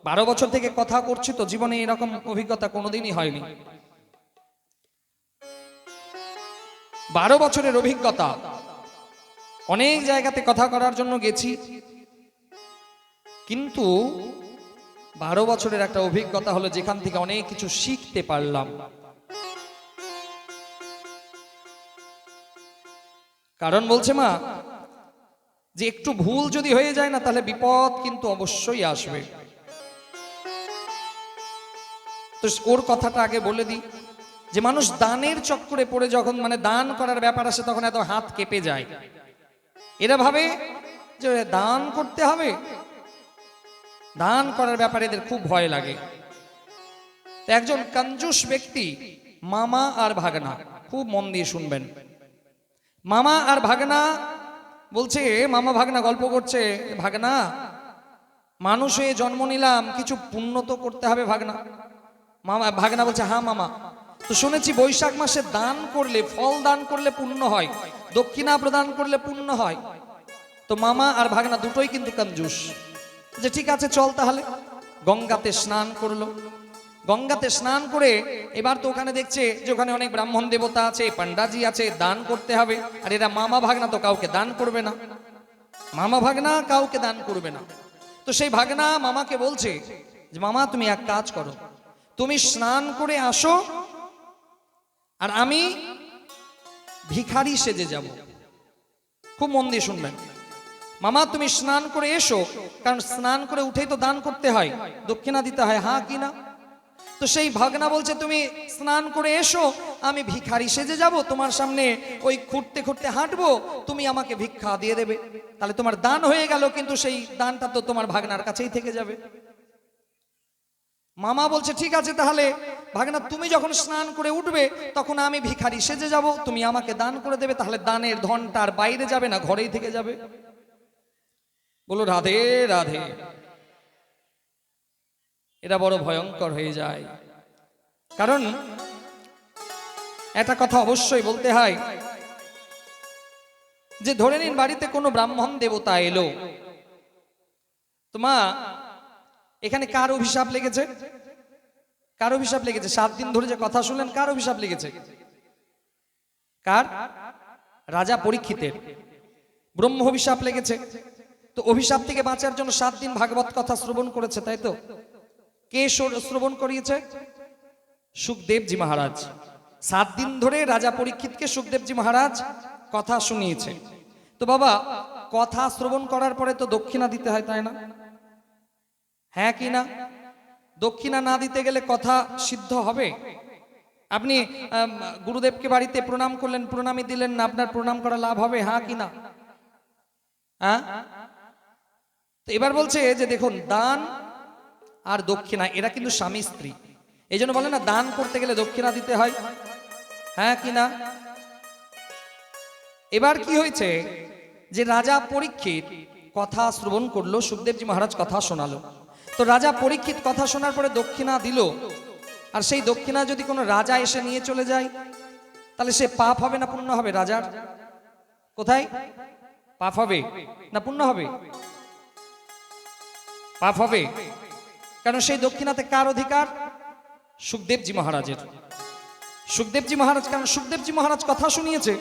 12 বছর থেকে কথা করছি তো, জীবনে এরকম অভিজ্ঞতা কোনোদিনই হয়নি। 12 বছরের অভিজ্ঞতা, অনেক জায়গাতে কথা করার জন্য গেছি, কিন্তু 12 বছরের একটা অভিজ্ঞতা হলো যেখান থেকে অনেক কিছু শিখতে পারলাম। কারণ বলছে মা যে একটু ভুল যদি হয়ে যায় না, তাহলে বিপদ কিন্তু অবশ্যই আসবে। তো ওর কথাটা আগে বলে দিই যে মানুষ দানের চক্করে পড়ে যখন মানে দান করার ব্যাপার আসে তখন এত হাত কেঁপে যায়। এরা ভাবে যে দান করতে হবে, দান করার ব্যাপারে এদের খুব ভয় লাগে। তো একজন কঞ্জুস ব্যক্তি মামা আর ভাগনা, খুব মন দিয়ে শুনবেন। মামা আর ভাগনা বলছে, মামা ভাগনা গল্প করছে, ভাগনা মানুষ হয়ে জন্ম নিলাম, কিছু পুণ্য তো করতে হবে ভাগনা। মামা ভাগনা বলছে হ্যাঁ মামা, তো শুনেছি বৈশাখ মাসে দান করলে, ফল দান করলে পুণ্য হয়, দক্ষিণা প্রদান করলে পুণ্য হয়। তো মামা আর ভাগনা দুটোই কিন্তু কঞ্জুস, যে ঠিক আছে চল তাহলে। গঙ্গাতে স্নান করলো, গঙ্গাতে স্নান করে এবার তো ওখানে দেখছে যে ওখানে অনেক ব্রাহ্মণ দেবতা আছে, পান্ডাজি আছে, দান করতে হবে। আর এরা মামা ভাগনা তো কাউকে দান করবে না, মামা ভাগনা কাউকে দান করবে না। তো সেই ভাগনা মামাকে বলছে যে মামা তুমি এক কাজ করো, তুমি স্নান করে আসো আর আমি ভিখারি সেজে যাব। খুব মন দিয়ে শুনবেন, মামা তুমি স্নান করে এসো, কারণ স্নান করে উঠেই তো দান করতে হয়, দক্ষিণা দিতে হয়, হ্যাঁ কি না? তো সেই ভাগনা বলছে তুমি স্নান করে এসো, আমি ভিখারি সেজে যাব, তোমার সামনে ওই খুঁড়তে খুঁড়তে হাঁটবো, তুমি আমাকে ভিক্ষা দিয়ে দেবে, তাহলে তোমার দান হয়ে গেল, কিন্তু সেই দানটা তো তোমার ভাগনার কাছেই থেকে যাবে। মামা বলছে ঠিক আছে তাহলে ভাগনা তুমি যখন স্নান করে উঠবে তখন আমি ভিখারি সেজে যাব, তুমি আমাকে দান করে দেবে, তাহলে দানের ধনটা আর বাইরে যাবে না, ঘরেই থেকে যাবে। বলো রাধে রাধে। এটা বড় ভয়ঙ্কর হয়ে যায়, কারণ একটা কথা অবশ্যই বলতে হয় যে ধরে নিন বাড়িতে কোনো ব্রাহ্মণ দেবতা এলো, তোমা এখানে কার অভিশাপ লেগেছে? কার অভিশাপ লেগেছে? 7 দিন ধরে যে কথা শুনলেন, কার অভিশাপ লেগেছে? কার? রাজা পরীক্ষিতের ব্রহ্ম অভিশাপ লেগেছে। তো অভিশাপ থেকে বাঁচার জন্য 7 দিন ভাগবত কথা শ্রবণ করেছে, তাই তো? কে শ্রবণ করিয়েছে? সুখদেবজি মহারাজ। 7 দিন ধরে রাজা পরীক্ষিতকে সুখদেবজি মহারাজ কথা শুনিয়েছে। তো বাবা কথা শ্রবণ করার পরে তো দক্ষিণা দিতে হয়, তাই না? হ্যাঁ কি না? দক্ষিণা না দিতে গেলে কথা সিদ্ধ হবে? আপনি গুরুদেবকে বাড়িতে প্রণাম করলেন, প্রণামী দিলেন না, আপনার প্রণাম করা লাভ হবে? হ্যাঁ কি না? হ্যাঁ। তো এবার বলছে যে দেখুন দান আর দক্ষিণা এরা কিন্তু স্বামী স্ত্রী, এই জন্য বলে না দান করতে গেলে দক্ষিণা দিতে হয়, হ্যাঁ কি না? এবার কি হয়েছে যে রাজা পরীক্ষিত কথা শ্রবণ করলো, সুখদেবজি মহারাজ কথা শোনালো। তো রাজা পরীক্ষিত কথা শোনার পরে দক্ষিণা দিল, আর সেই দক্ষিণা যদি কোনো রাজা এসে নিয়ে চলে যায় তাহলে সে পাপ হবে না পুণ্য হবে? রাজার কোথায় পাপ হবে না পুণ্য হবে? পাপ হবে, কারণ সেই দক্ষিণাতে কার অধিকার? সুখদেবজি মহারাজের। সুখদেবজি মহারাজ, কারণ সুখদেবজি মহারাজ কথা শুনিয়েছে,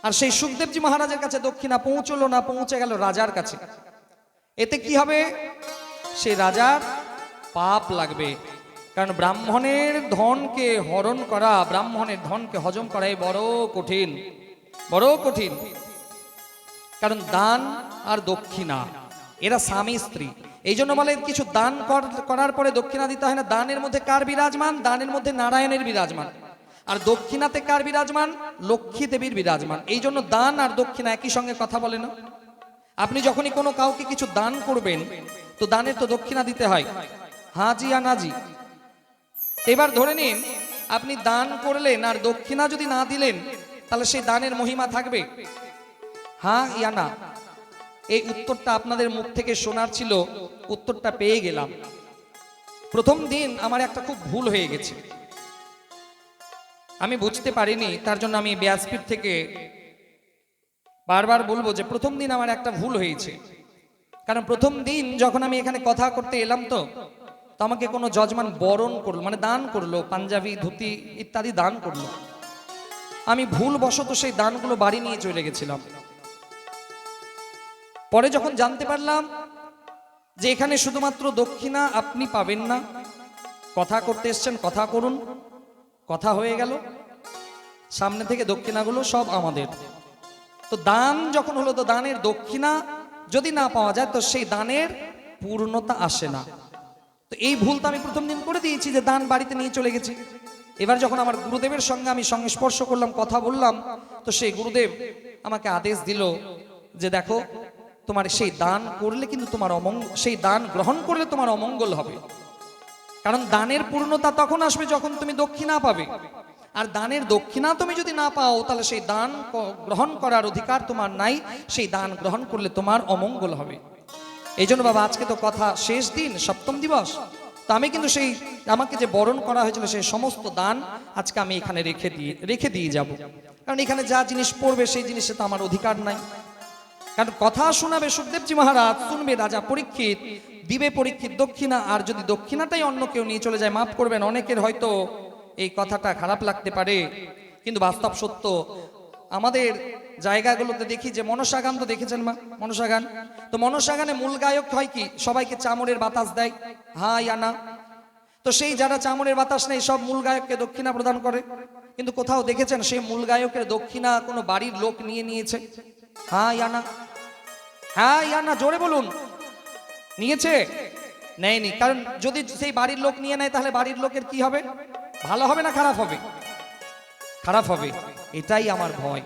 আর সেই সুখদেবজি মহারাজের কাছে দক্ষিণা পৌঁছলো না, পৌঁছে গেল রাজার কাছে। এতে কি হবে? সেই রাজার পাপ লাগবে, কারণ ব্রাহ্মণের ধনকে হরণ করা, ব্রাহ্মণের ধনকে হজম করা বড় কঠিন, বড় কঠিন। কারণ দান আর দক্ষিণা এরা স্বামী স্ত্রী, এই জন্য বলে কিছু দান করার পরে দক্ষিণা দিতে হয় না। দানের মধ্যে কার বিরাজমান? দানের মধ্যে নারায়ণের বিরাজমান। আর দক্ষিণাতে কার বিরাজমান? লক্ষ্মী দেবীর বিরাজমান। এই জন্য দান আর দক্ষিণা একই সঙ্গে কথা বলে না। আপনি যখনই কোনো কাউকে কিছু দান করবেন তো দানের তো দক্ষিণা দিতে হয়, হ্যাঁ জি আর না জি। এবার ধরে নিন আপনি দান করলেন আর দক্ষিণা যদি না দিলেন তাহলে সেই দানের মহিমা থাকবে, হ্যাঁ ইয়া না? এই উত্তরটা আপনাদের মুখ থেকে শোনার ছিল, উত্তরটা পেয়ে গেলাম। প্রথম দিন আমার একটা খুব ভুল হয়ে গেছে, আমি বুঝতে পারিনি, তার জন্য আমি ব্যাসপীঠ থেকে বারবার বলবো যে প্রথম দিন আমার একটা ভুল হয়েছে। কারণ প্রথম দিন যখন আমি এখানে কথা করতে এলাম তো আমাকে কোনো যজমান বরণ করলো, মানে দান করলো, পাঞ্জাবি ধুতি ইত্যাদি দান করলো। আমি ভুলবশত সেই দানগুলো বাড়ি নিয়ে চলে গেছিলাম। পরে যখন জানতে পারলাম যে এখানে শুধুমাত্র দক্ষিণা আপনি পাবেন না, কথা করতে এসছেন কথা করুন, কথা হয়ে গেল, সামনে থেকে দক্ষিণাগুলো সব আমাদের। তো দান যখন হলো তো দানের দক্ষিণা যদি না পাওয়া যায় তো সেই দানের পূর্ণতা আসে না। তো এই ভুল তো আমি প্রথম দিন করে দিয়েছি যে দান বাড়িতে নিয়ে চলে গেছি। এবার যখন আমার গুরুদেবের সঙ্গে আমি সংস্পর্শ করলাম, কথা বললাম, তো সেই গুরুদেব আমাকে আদেশ দিল যে দেখো, তোমার সেই দান করলে কিন্তু তোমার সেই দান গ্রহণ করলে তোমার অমঙ্গল হবে। কারণ দানের পূর্ণতা তখন আসবে যখন তুমি দক্ষিণা পাবে, আর দানের দক্ষিণা তুমি যদি না পাও তাহলে সেই দান গ্রহণ করার অধিকার তোমার নাই, সেই দান গ্রহণ করলে তোমার অমঙ্গল হবে। এই জন্য বাবা, আজকে তো কথা শেষ দিন, সপ্তম দিবস, তো আমি কিন্তু সেই আমাকে যে বরণ করা হয়েছিল সেই সমস্ত দান আজকে আমি এখানে রেখে দিয়ে যাব। কারণ এখানে যা জিনিস পড়বে সেই জিনিসে তো আমার অধিকার নাই। কারণ কথা শোনাবে সুখদেবজি মহারাজ, শুনবে রাজা পরীক্ষিত, দিবে পরীক্ষিত দক্ষিণা, আর যদি দক্ষিণাটাই অন্য কেউ নিয়ে চলে যায়, মাফ করবেন অনেকের হয়তো এই কথাটা খারাপ লাগতে পারে, কিন্তু বাস্তব সত্য। আমাদের জায়গাগুলোতে দেখি যে মনসা গান, তো দেখেছেন মা মনসা গান, তো মনসা গানে মূল গায়ক হয় কি, সবাইকে চামড়ের বাতাস দেয়, হ্যাঁ ইয়া না। তো সেই যারা চামড়ের বাতাস নেই সব মূল গায়ককে দক্ষিণা প্রদান করে, কিন্তু কোথাও দেখেছেন সেই মূল গায়কের দক্ষিণা কোনো বাড়ির লোক নিয়েছে? হ্যাঁ ইয়া না, হ্যাঁ ইয়া না, জোরে বলুন। নিয়েছে? নেয়নি। কারণ যদি সেই বাড়ির লোক নিয়ে নেয় তাহলে বাড়ির লোকের কি হবে? ভালো হবে না খারাপ হবে? খারাপ হবে। এটাই আমার ভয়।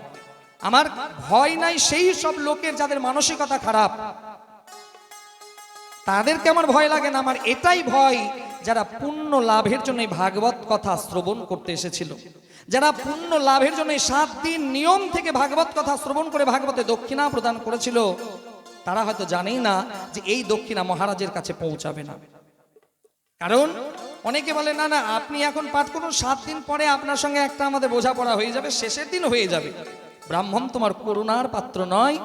আমার ভয় নাই সেই সব লোকের যাদের মানসিকতা খারাপ, তাদেরকে আমার ভয় লাগে না। আমার এটাই ভয় যারা পুণ্য লাভের জন্য ভাগবত কথা শ্রবণ করতে এসেছিল, যারা পুণ্য লাভের জন্য 7 দিন নিয়ম থেকে ভাগবত কথা শ্রবণ করে ভাগবতে দক্ষিণা প্রদান করেছিল, তারা হয়তো জানেই না যে এই দক্ষিণা মহারাজের কাছে পৌঁছাবে না। কারণ অনেকে বলে না না আপনি এখন পাঠ করুন, 7 দিন পরে আপনার সঙ্গে একটা আমাদের বোঝাপড়া হয়ে যাবে, শেষের দিন হয়ে যাবে। ব্রাহ্মণ তোমার করুণার পাত্র নয়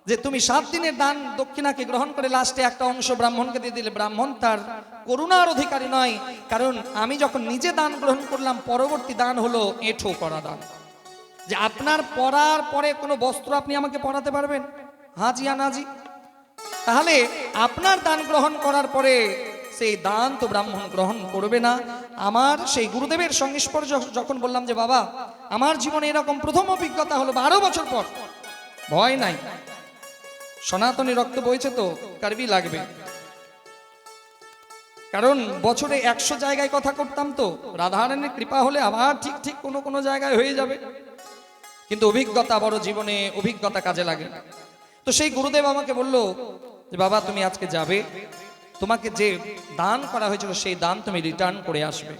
যে তুমি 7 দিনের দান দক্ষিণাকে গ্রহণ করে লাস্টে একটা অংশ ব্রাহ্মণকে দিয়ে দিলে। ব্রাহ্মণ তার করুণার অধিকারী নয়। কারণ আমি যখন নিজে দান গ্রহণ করলাম, পরবর্তী দান হলো এঁঠো করা দান, যে আপনার পরার পরে কোনো বস্ত্র আপনি আমাকে পরাতে পারবেন? হাজি আনাজি। তাহলে আপনার দান গ্রহণ করার পরে সেই দান তো ব্রাহ্মণ গ্রহণ করবে না। আমার সেই গুরুদেবের সংস্পর্শ যখন বললাম যে বাবা আমার জীবনে এরকম প্রথম অভিজ্ঞতা হলো 12 বছর পর, ভয় নাই, সনাতনী রক্ত বইছে তো কারবি লাগবে। কারণ বছরে 100 জায়গায় কথা করতাম, তো রাধারানীর কৃপা হলে আবার ঠিক কোনো জায়গায় হয়ে যাবে। কিন্তু অভিজ্ঞতা বড়, জীবনে অভিজ্ঞতা কাজে লাগে। তো সেই গুরুদেব আমাকে বলল যে বাবা তুমি আজকে যাবে, তোমাকে যে দান করা হয়েছিল সেই দান তুমি রিটার্ন করে আসবে,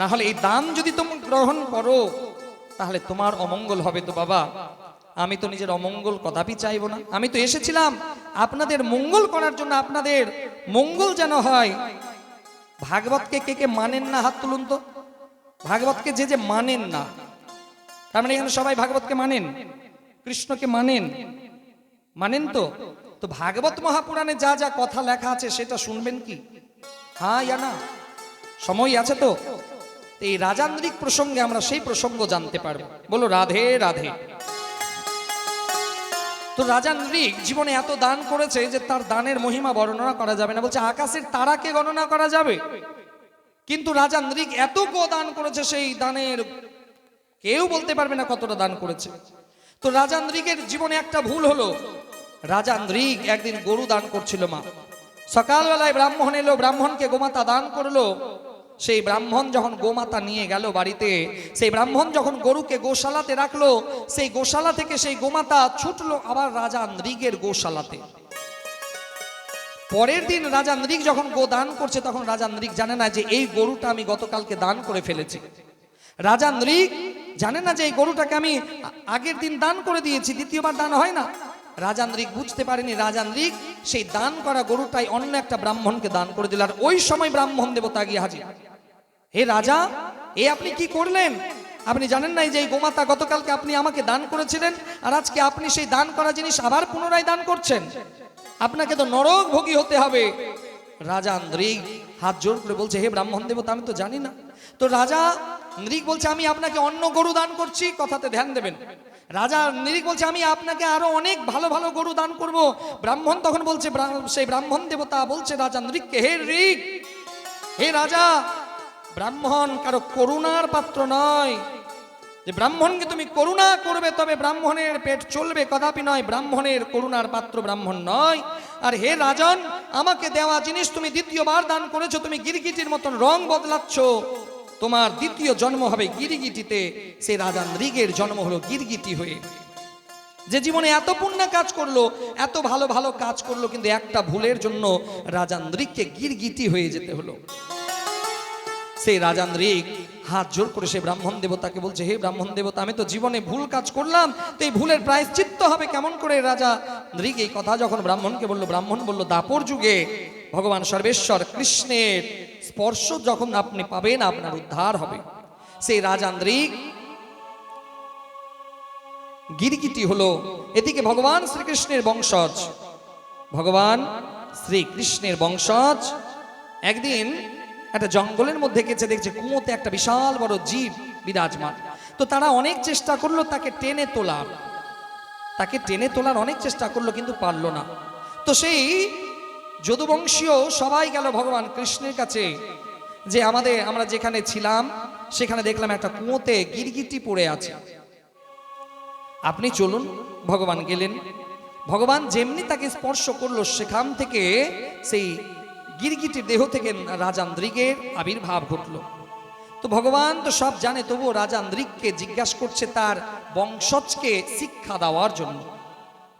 না হলে এই দান যদি তুমি গ্রহণ করো তাহলে তোমার অমঙ্গল হবে। তো বাবা আমি তো নিজের অমঙ্গল কদাপি চাইবো না। আমি তো এসেছিলাম আপনাদের মঙ্গল করার জন্য, আপনাদের মঙ্গল যেন হয়। ভাগবতকে কে কে মানেন না হাত তুলুন তো। ভাগবতকে যে মানেন না, তার মানে এখানে সবাই ভাগবতকে মানেন, কৃষ্ণকে মানেন তো। তো ভাগবত মহাপুরাণে যা যা কথা লেখা আছে সেটা শুনবেন কি? হ্যাঁ ইয়া না? সময় আছে তো। এই রাজান্দ্রিক প্রসঙ্গে আমরা সেই প্রসঙ্গ জানতে পারবো। বলো রাধে রাধে। তো রাজান্দ্রিক জীবনে এত দান করেছে যে তার দানের মহিমা বর্ণনা করা যাবে না। বলছে আকাশের তারাকে গণনা করা যাবে, কিন্তু রাজান্দ্রিক এত দান করেছে সেই দানের কেউ বলতে পারবে না কতটা দান করেছে। তো রাজান্দ্রিকের জীবনে একটা ভুল হলো। রাজান্দ্রিক একদিন গরু দান করছিল মা, সকালবেলায় ব্রাহ্মণ এলো, ব্রাহ্মণকে গোমাতা দান করলো। সেই ব্রাহ্মণ যখন গোমাতা নিয়ে গেল বাড়িতে, সেই ব্রাহ্মণ যখন গরুকে গোশালাতে রাখলো, সেই গোশালা থেকে সেই গোমাতা ছুটলো আবার রাজান্দ্রিকের গোশালাতে। পরের দিন রাজান্দ্রিক যখন গো দান করছে, তখন রাজান্দ্রিক জানে না যে এই গরুটা আমি গতকালকে দান করে ফেলেছি। রাজান্দ্রিক জানে না যে এই গরুটাকে আমি আগের দিন দান করে দিয়েছি, দ্বিতীয়বার দান হয় না। রাজান্দ্রিক বুঝতে পারেনি। রাজান্দ্রিক সেই দান করা গরুটাই অন্য একটা ব্রাহ্মণকে দান করে দিল। আর ওই সময় ব্রাহ্মণ দেবতা গিয়ে হাজির। হে রাজা, এ আপনি কি করলেন? আপনি জানেন না যে এই গোমাতা গতকালকে আপনি আমাকে দান করেছিলেন, আর আজকে আপনি সেই দান করা জিনিস আবার পুনরায় দান করছেন? আপনাকে তো নরক ভোগী হতে হবে। রাজা নৃগ হাত জোর করে বলছে হে ব্রাহ্মণ দেবতা, আমি তো জানি না। তো রাজা নৃগ বলছে আমি আপনাকে অন্য গরু দান করছি, কথাতে ধ্যান দেবেন। রাজা নৃগ বলছে আমি আপনাকে আরো অনেক ভালো ভালো গরু দান করব। ব্রাহ্মণ তখন বলছে, সেই ব্রাহ্মণ দেবতা বলছে রাজা নৃগকে, হে নৃগ, হে রাজা, ব্রাহ্মণ কারো করুণার পাত্র নয়। যে ব্রাহ্মণকে তুমি করুণা করবে তবে ব্রাহ্মণের পেট চলবে, কদাপি নয়। ব্রাহ্মণের করুণার পাত্র ব্রাহ্মণ নয়। আর হে রাজন, আমাকে দেওয়া জিনিস তুমি দ্বিতীয়বার দান করেছো, তুমি গিরগিটির মতন রং বদলাচ্ছ, তোমার দ্বিতীয় জন্ম হবে গিরগিটিতে। সেই রাজা নৃগের জন্ম হলো গিরগিটি হয়ে। যে জীবনে এত পুণ্য কাজ করলো, এত ভালো ভালো কাজ করলো, কিন্তু একটা ভুলের জন্য রাজা নৃগকে গিরগিটি হয়ে যেতে হলো। সেই রাজা নৃগ হাত জোর করে সে ব্রাহ্মণ দেবতাকে বলছে, হে ব্রাহ্মণ দেবতা, আমি তো জীবনে ভুল কাজ করলাম, তো এই ভুলের প্রায়শ্চিত্ত হবে কেমন করে? রাজা নৃগ এই কথা যখন ব্রাহ্মণকে বলল, ব্রাহ্মণ বলল, দাপর যুগে ভগবান সর্বেশ্বর কৃষ্ণের স্পর্শ যখন আপনি পাবেন, আপনার উদ্ধার হবে। সেই রাজা নৃগ গিরগিটি হলো। এদিকে ভগবান শ্রীকৃষ্ণের বংশজ, ভগবান শ্রীকৃষ্ণের বংশজ একদিন একটা জঙ্গলের মধ্যে গেছে, দেখছে কুয়োতে একটা বিশাল বড় জীব বিরাজমান। তো তারা অনেক চেষ্টা করলো তাকে টেনে তোলার অনেক চেষ্টা করলো, কিন্তু পারলো না। তো সেই যদুবংশীয় সবাই গেল ভগবান কৃষ্ণের কাছে, যে আমরা যেখানে ছিলাম সেখানে দেখলাম একটা কুয়োতে গিরগিটি পড়ে আছে, আপনি চলুন। ভগবান গেলেন। ভগবান যেমনি তাকে স্পর্শ করলো, সেখান থেকে সেই গিরগিটির দেহ থেকে রাজা নৃগের আবির্ভাব ঘটল। তো ভগবান তো সব জানে, তবুও রাজা নৃগকে জিজ্ঞাসা করছে তার বংশজকে শিক্ষা দেওয়ার জন্য,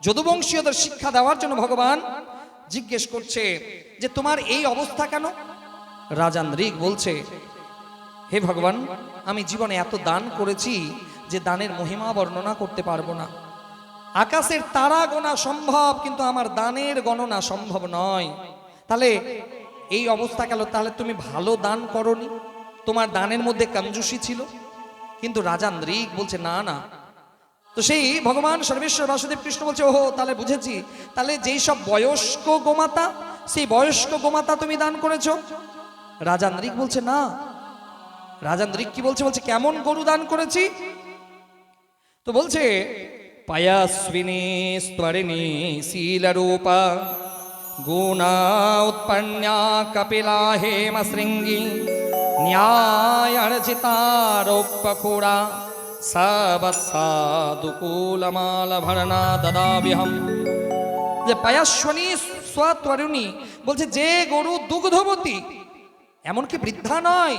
যদুবংশীয়দের শিক্ষা দেওয়ার জন্য ভগবান জিজ্ঞেস করছে যে তোমার এই অবস্থা কেন? রাজা নৃগ বলছে, হে ভগবান, আমি জীবনে এত দান করেছি যে দানের মহিমা বর্ণনা করতে পারবো না। আকাশের তারা গোনা সম্ভব, কিন্তু আমার দানের গণনা সম্ভব নয়। তাহলে এই অবস্থা গেল, তাহলে তুমি ভালো দান করনি, তোমার দানের মধ্যে কঞ্জুসি ছিল। কিন্তু রাজা নৃগ বলছে, না না। তো সেই ভগবান সর্বেশ্বর বাসুদেব কৃষ্ণ বলছে, ওহো, তাহলে বুঝেছি, তাহলে যেই সব বয়স্ক গোমাতা, সেই বয়স্ক গোমাতা তুমি দান করেছো। রাজা নৃগ বলছে, না। রাজা নৃগ কি বলছে? বলছে কেমন গরু দান করেছি? তো বলছে, পায়াস্বিনী স্তরিণী শীলরূপা গুণা উৎপন্না কপিলা হেম শৃঙ্গী ন্যায়ার্জিতারোপখুড়া সবৎসাদুকূলমাল ভরণা দদাবিহম। যে পায়াস্বিনী স্বতরুণী বলছে, যে গরু দুগ্ধবতী, এমনকি বৃদ্ধা নয়,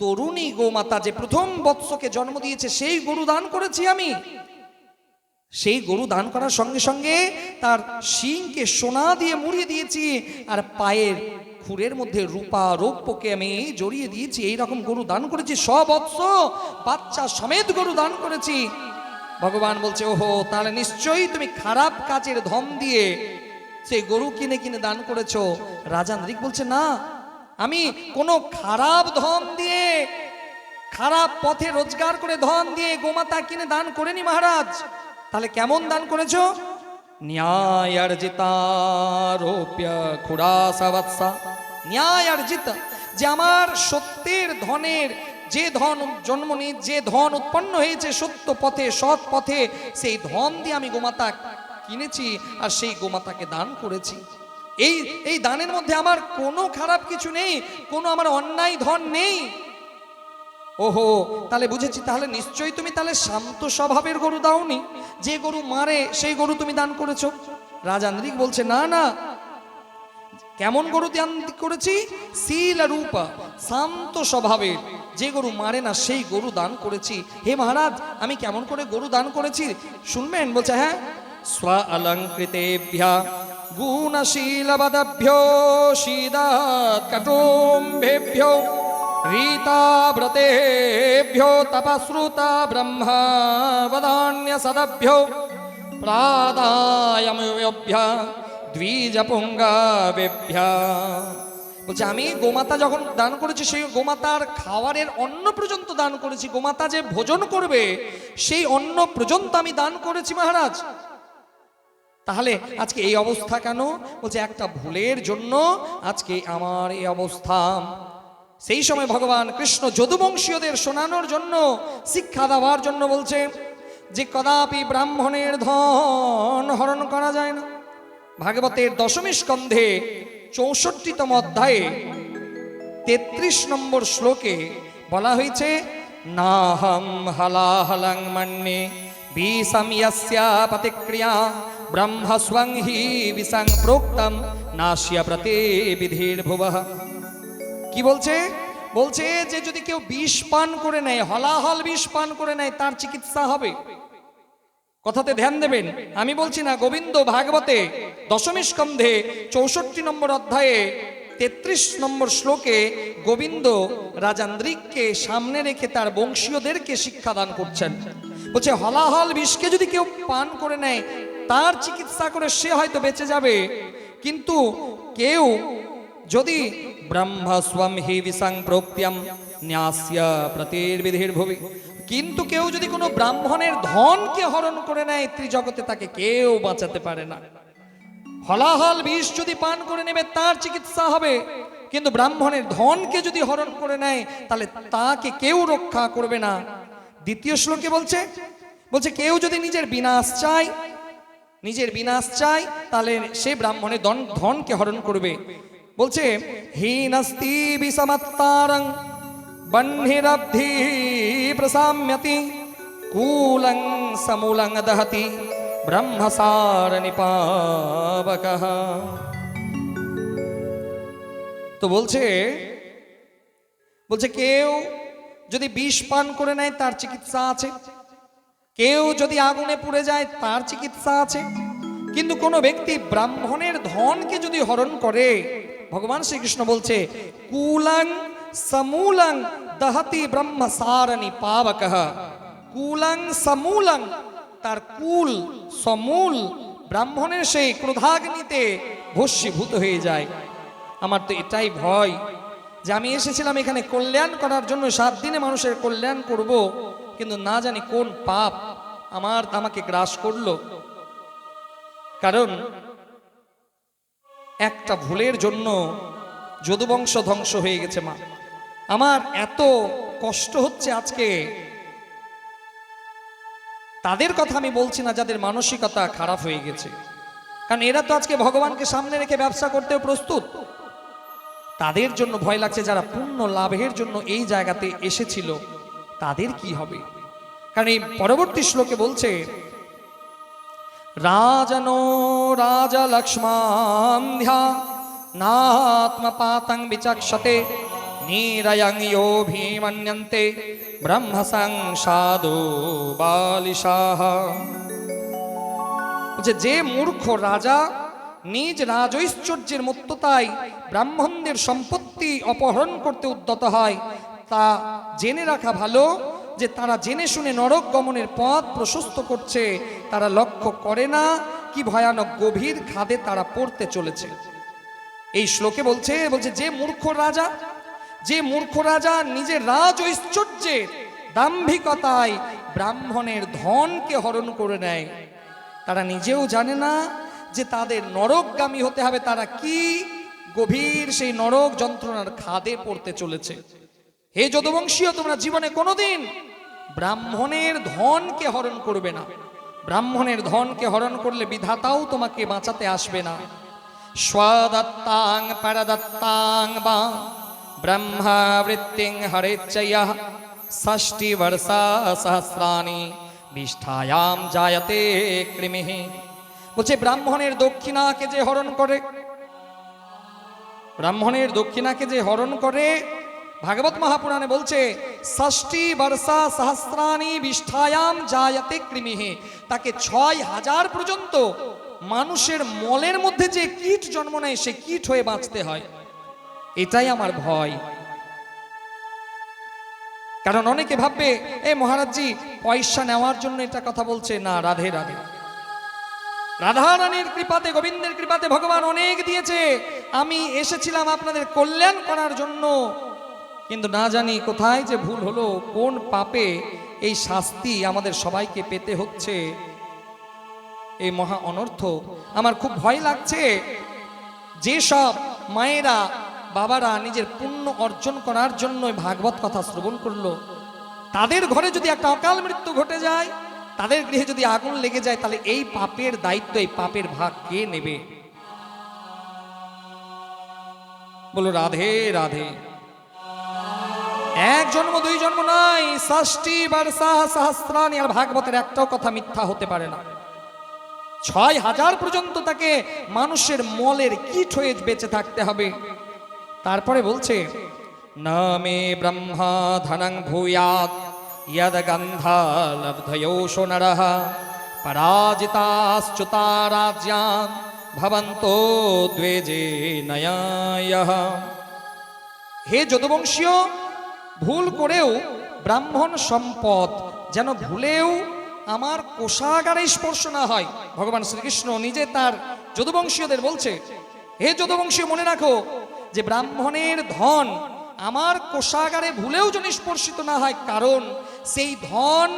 তরুণী গোমাতা যে প্রথম বৎসকে জন্ম দিয়েছে, সেই গরু দান করেছি আমি। সেই গরু দান করার সঙ্গে সঙ্গে তার শিংকে সোনা দিয়ে মুড়িয়ে দিয়েছি, আর পায়ের খুরের মধ্যে রূপা রৌপ্যকে আমি জড়িয়ে দিয়েছি। এইরকম গরু দান করেছি, সবৎস বাচ্চা সমেত গরু দান করেছি। ভগবান বলছে, ওহো, তাহলে নিশ্চয়ই তুমি খারাপ কাজের ধন দিয়ে সেই গরু কিনে কিনে দান করেছো। রাজা নৃগ বলছে, না, আমি কোনো খারাপ ধন দিয়ে, খারাপ পথে রোজগার করে ধন দিয়ে গোমাতা কিনে দান করেনি মহারাজ। তাহলে কেমন দান করেছো? ন্যায়ার্জিতারোপ্য খুড়াসাবৎসা। ন্যায়ার্জিত, যে আমার সত্যের ধনের, যে ধন জন্ম নিয়ে যে ধন উৎপন্ন হয়েছে সত্য পথে, সৎ পথে, সেই ধন দিয়ে আমি গোমাতা কিনেছি আর সেই গোমাতাকে দান করেছি। এই দানের মধ্যে আমার কোনো খারাপ কিছু নেই, কোনো আমার অন্যায় ধন নেই। ওহো, তাহলে বুঝেছি, তাহলে নিশ্চয়ই তুমি তাহলে শান্ত স্বভাবের গরু দাওনি, যে গরু মারে সেই গরু তুমি দান করেছো। রাজা নৃগ বলছে, না না, কেমন গরু দান করেছি? শীল রূপা, শান্ত স্বভাবের, যে গরু মারে না সেই গরু দান করেছি। হে মহারাজ, আমি কেমন করে গরু দান করেছি শুনবেন? বলছে, হ্যাঁ। স্ব অলঙ্কৃতেভ্যা গুণশীলবদভ্যো শীদাৎ কটুম্বেভ্যো रीताव्रतेभ्यो तपश्रुता ब्रह्मा वदान्य सदभ्यो प्रादायमयोभ्य द्विजपुंगावेभ्य। বলছে, আমি গোমাতা যখন দান করেছি, সেই গোমাতার খাওয়ারের অন্ন পর্যন্ত দান করেছি। গোমাতা যে ভোজন করবে সেই অন্ন পর্যন্ত আমি দান করেছি মহারাজ। তাহলে আজকে এই অবস্থা কেন? বলছে, একটা ভুলের জন্য আজকে আমার এই অবস্থা। সেই সময় ভগবান কৃষ্ণ যদুবংশীয়দের শোনানোর জন্য, শিক্ষা দেওয়ার জন্য বলছে যে কদাপি ব্রাহ্মণের ধন হরণ করা যায় না। ভাগবতের দশমী স্কন্ধে 64তম অধ্যায়ে 33 নম্বর শ্লোকে বলা হয়েছে, নাহম হলাহলং মন্যে বিষম ইয়স্য প্রতিক্রিয়া ব্রহ্মস্বং হি বিসং প্রোক্তম নাস্য প্রতে বিধির ভুবঃ। কি বলছে? বলছে যে যদি কেউ বিষ পান করে নেয়, হলাহল বিষ পান করে নেয়, তার চিকিৎসা হবে। কথাতে ধ্যান দেবেন, আমি বলছি না। গোবিন্দ ভাগবতে দশমী স্কন্ধে 64 নম্বর অধ্যায়ে 33 নম্বর শ্লোকে গোবিন্দ রাজান্দ্রিককে সামনে রেখে তার বংশীয়দেরকে শিক্ষাদান করছেন। বলছে হলাহল বিষকে যদি কেউ পান করে নেয়, তার চিকিৎসা করে সে হয়তো বেঁচে যাবে, কিন্তু কেউ যদি ব্রহ্মস্বম হি বিসং প্রোক্ত্যম ন্যাস্য প্রতির্বিধির ভুবি, কিন্তু কেউ যদি কোনো ব্রাহ্মণের ধনকে হরণ করে নেয়, ত্রিজগতে তাকে কেউ বাঁচাতে পারে না। হলাহল বিষ যদি পান করে নেবে তার চিকিৎসা হবে, কিন্তু ব্রাহ্মণের ধনকে যদি হরণ করে নেয় তাহলে তাকে কেউ রক্ষা করবে না। দ্বিতীয় শ্লোকে বলছে, কেউ যদি নিজের বিনাশ চায় তাহলে সে ব্রাহ্মণের ধনকে হরণ করবে। বলছে হীনস্তি বিষমাত্তারং বহ্নিরব্ধি প্রসাম্যতি কূলং সমূলং দহতি ব্রহ্মসার নিপাবকঃ। তো বলছে কেউ যদি বিষ পান করে নেয় তার চিকিৎসা আছে, কেউ যদি আগুনে পুড়ে যায় তার চিকিৎসা আছে, কিন্তু কোন ব্যক্তি ব্রাহ্মণের ধনকে যদি হরণ করে, ভগবান শ্রীকৃষ্ণ বলছে কূলং সমূলং দহতি ব্রহ্মসার নিপাবকঃ। কূলং সমূলং, তার কুল সমূল ব্রাহ্মণের সেই ক্রোধাগ্নিতে ভস্মীভূত হয়ে যায়। আমার তো এটাই ভয় যে আমি এসেছিলাম এখানে কল্যাণ করার জন্য, 7 দিনে মানুষের কল্যাণ করব, কিন্তু না জানি কোন পাপ আমাকে গ্রাস করলো। কারণ একটা ভুলের জন্য যদুবংশ ধ্বংস হয়ে গেছে। মা, আমার এত কষ্ট হচ্ছে আজকে। তাদের কথা আমি বলছি না যাদের মানসিকতা খারাপ হয়ে গেছে, কারণ এরা তো আজকে ভগবানকে সামনে রেখে ব্যবসা করতেও প্রস্তুত। তাদের জন্য ভয় লাগছে, যারা পুণ্য লাভের জন্য এই জায়গাতে এসেছিল তাদের কি হবে। কারণ এই পরবর্তী শ্লোকে বলছে রাজনো রাজা লক্ষ্মাম ধ্যা নাত্মপাতং বিচক্ষতে নিরয়ং ইয়ো ভীমন্যন্তে ব্রহ্মসং সাধু বালিশাহ। যে মূর্খ রাজা নিজ রাজৈশ্বর্যের মত্ততায় ব্রাহ্মণদের সম্পত্তি অপহরণ করতে উদ্যত হয়, তা জেনে রাখা ভালো যে তারা জেনে শুনে নরক গমনের পথ প্রশস্ত করছে। তারা লক্ষ্য করে না কি ভয়ানক গভীর খাদে তারা পড়তে চলেছে। এই শ্লোকে বলছে যে মূর্খ রাজা নিজের রাজৈশ্বর্যের দাম্ভিকতায় ব্রাহ্মণের ধনকে হরণ করে নেয়, তারা নিজেও জানে না যে তাদের নরকগামী হতে হবে, তারা কি গভীর সেই নরক যন্ত্রণার খাদে পড়তে চলেছে। হে যদুবংশীয়, তোমরা জীবনে কোনোদিন ব্রাহ্মণের ধনকে হরণ করবে না। ব্রাহ্মণের ধনকে হরণ করলে বিধাতাও তোমাকে বাঁচাতে আসবে না। স্বদত্তাং পরদত্তাং বা ব্রহ্মাবৃত্তিং হরেচ্ছয়ঃ 60 বর্ষা সহস্রাণি বিষ্ঠায়াম জায়তে কৃমিঃ। বলছে ব্রাহ্মণের দক্ষিণাকে যে হরণ করে, ভাগবত মহাপুরাণে বলছে 60 বর্ষা সহস্রাণি বিষ্ঠায়াম জায়তে কৃমিঃ, তাকে 6000 পর্যন্ত মানুষের মলের মধ্যে যে কীট জন্ম নেয় সে কীট হয়ে বাঁচতে হয়। এটাই আমার ভয়। কারণ অনেকে ভাববে এই মহারাজজি পয়সা নেওয়ার জন্য এটা কথা বলছে। না, রাধে রাধে। রাধারানীর কৃপাতে, গোবিন্দের কৃপাতে ভগবান অনেক দিয়েছে। আমি এসেছিলাম আপনাদের কল্যাণ করার জন্য, কিন্তু না জানি কোথায় যে ভুল হলো, কোন পাপে এই শাস্তি আমাদের সবাইকে পেতে হচ্ছে, এই মহা অনর্থ। আমার খুব ভয় লাগছে যেসব মায়েরা বাবারা নিজের পুণ্য অর্জন করার জন্য ভাগবত কথা শ্রবণ করলো, তাদের ঘরে যদি একটা অকাল মৃত্যু ঘটে যায়, তাদের গৃহে যদি আগুন লেগে যায়, তাহলে এই পাপের দায়িত্ব, এই পাপের ভাগ কে নেবে? বলো রাধে রাধে। এক জন্ম দুই জন্ম নয়, 60 বর্ষা সহস্রাণি। আর ভাগবতের একটাও কথা মিথ্যা হতে পারে না। 6000 পর্যন্ত তাকে মানুষের মলের কীট হয়ে বেঁচে থাকতে হবে। তারপরে বলছে না মে ব্রহ্মা ধনং ভূয়াৎ यद गंधा लब्धयोषो नरः पराजिताश्च्युता राज्यान् भवन्तो द्वेजे नयायः। হে যদুবংশীয়, ভুল করেও ব্রাহ্মণ সম্পদ যেন ভুলেও আমার কোষাগারে স্পর্শ না হয়। ভগবান শ্রীকৃষ্ণ নিজে তার যদুবংশীয়দের বলছে, হে যদুবংশীয়, মনে রাখো যে ব্রাহ্মণের ধন আমার কোষাগারে ভুলেও যেন স্পর্শিত না হয়, কারণ সেই ধন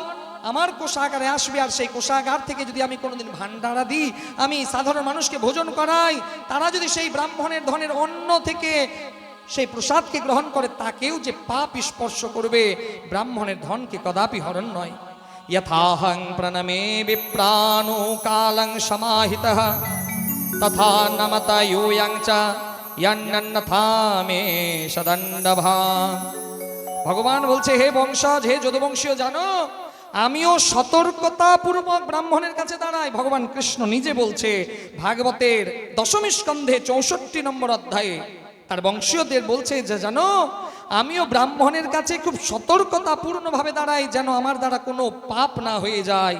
আমার কোষাগারে আসবে, আর সেই কোষাগার থেকে যদি আমি কোনোদিন ভান্ডারা দিই, আমি সাধারণ মানুষকে ভোজন করাই, তারা যদি সেই ব্রাহ্মণের ধনের অন্ন থেকে সেই প্রসাদকে গ্রহণ করে, তাকেও যে পাপ স্পর্শ করবে। ব্রাহ্মণের ধনকে কদাপি হরণ নয়। यथाहं प्रणमे विप्राणो कालं समाहितः तथा नमत यूयं च यन्नन्नथा मे सदण्डभान्। ভগবান বলছে, হে বংশজ, হে যদুবংশীয়, জানো আমিও সতর্কতাপূর্বক ব্রাহ্মণের কাছে দাঁড়াই। ভগবান কৃষ্ণ নিজে বলছে ভাগবতের দশম স্কন্ধে 64 নম্বর অধ্যায়ে তার বংশীয়দের বলছে যে জানো আমিও ব্রাহ্মণের কাছে খুব সতর্কতাপূর্ণভাবে দাঁড়াই, যেন আমার দ্বারা কোনো পাপ না হয়ে যায়।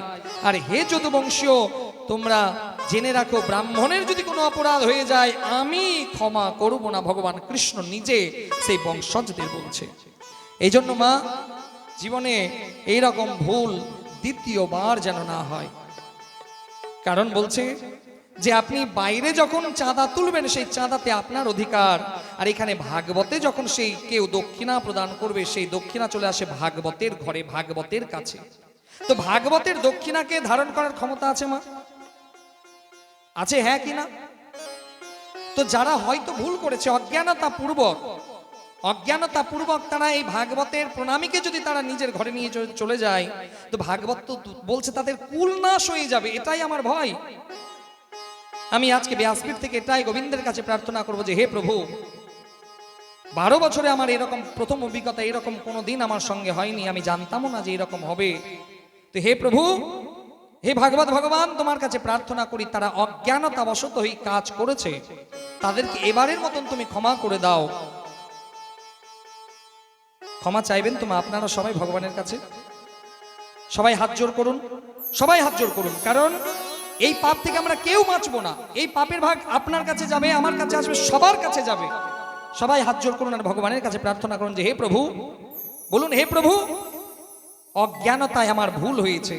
আর হে যদুবংশীয়, তোমরা জেনে রাখো ব্রাহ্মণের যদি কোনো অপরাধ হয়ে যায় আমি ক্ষমা করব না। ভগবান কৃষ্ণ নিজে সেই বংশজদের বলছে। এই জন্য মা, জীবনে এইরকম ভুল দ্বিতীয়বার যেন না হয়। কারণ বলছে যে আপনি বাইরে যখন চাঁদা তুলবেন সেই চাঁদাতে আপনার অধিকার, আর এখানে ভাগবতে যখন সেই কেউ দক্ষিণা প্রদান করবে সেই দক্ষিণা চলে আসে ভাগবতের ঘরে, ভাগবতের কাছে। তো ভাগবতের দক্ষিণাকে ধারণ করার ক্ষমতা আছে মা? আছে, হ্যাঁ কি না? তো যারা হয়তো ভুল করেছে অজ্ঞানতাপূর্বক তারা এই ভাগবতের প্রণামীকে যদি তারা নিজের ঘরে নিয়ে চলে যায়, তো ভাগবত তো বলছে তাদের কুল নাশ হয়ে যাবে। এটাই আমার ভয়। আমি আজকে ব্যাসপীঠ থেকে এটাই গোবিন্দের কাছে প্রার্থনা করব যে হে প্রভু, 12 বছরে আমার এরকম প্রথম অভিজ্ঞতা, এরকম কোনোদিন আমার সঙ্গে হয়নি, আমি জানতামও না যে এরকম হবে। তো হে প্রভু, হে ভাগবত ভগবান, তোমার কাছে প্রার্থনা করি তারা অজ্ঞানতাবশত এই কাজ করেছে, তাদেরকে এবারের মতন তুমি ক্ষমা করে দাও। ক্ষমা চাইবেন তো মা আপনারা সবাই ভগবানের কাছে? সবাই হাত জোর করুন, সবাই হাত জোর করুন, কারণ এই পাপ থেকে আমরা কেউ বাঁচবো না। এই পাপের ভাগ আপনার কাছে যাবে, আমার কাছে আসবে, সবার কাছে যাবে। সবাই হাত জোর করুন আর ভগবানের কাছে প্রার্থনা করুন যে হে প্রভু, বলুন, হে প্রভু, অজ্ঞানতায় আমার ভুল হয়েছে,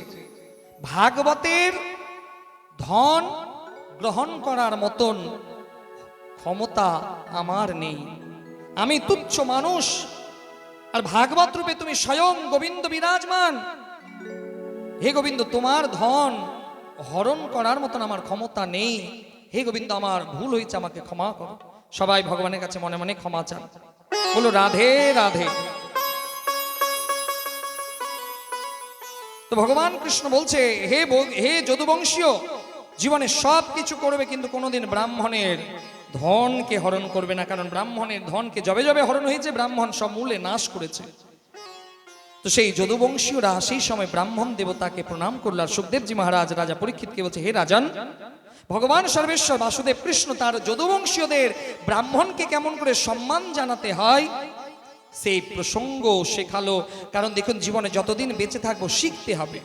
ভাগবতের ধন গ্রহণ করার মতন ক্ষমতা আমার নেই, আমি তুচ্ছ মানুষ, আর ভাগবত রূপে তুমি স্বয়ং গোবিন্দ বিরাজমান। হে গোবিন্দ, তোমার ধন হরণ করার মতন আমার ক্ষমতা নেই। হে গোবিন্দ, আমার ভুল হয়েছে, আমাকে ক্ষমা করো। সবাই ভগবানের কাছে মনে মনে ক্ষমা চান, বলো রাধে রাধে। তো ভগবান কৃষ্ণ বলছে হে যদুবংশীয়, জীবনে সব কিছু করবে কিন্তু কোনোদিন ব্রাহ্মণের ধনকে হরণ করবে না, কারণ ব্রাহ্মণের ধনকে যবে যবে হরণ হয়েছে ব্রাহ্মণ সব মূলে নাশ করেছে। তো সেই যদুবংশীয়রা সেই সময় ব্রাহ্মণ দেবতাকে প্রণাম করল। আর সুখদেবজি মহারাজ রাজা পরীক্ষিতকে বলছে, হে রাজন, ভগবান সর্বেশ্বর বাসুদেব কৃষ্ণ তার যদুবংশীয়দের ব্রাহ্মণকে কেমন করে সম্মান জানাতে হয় সেই প্রসঙ্গ শেখালো। কারণ দেখুন, জীবনে যতদিন বেঁচে থাকবো শিখতে হবে,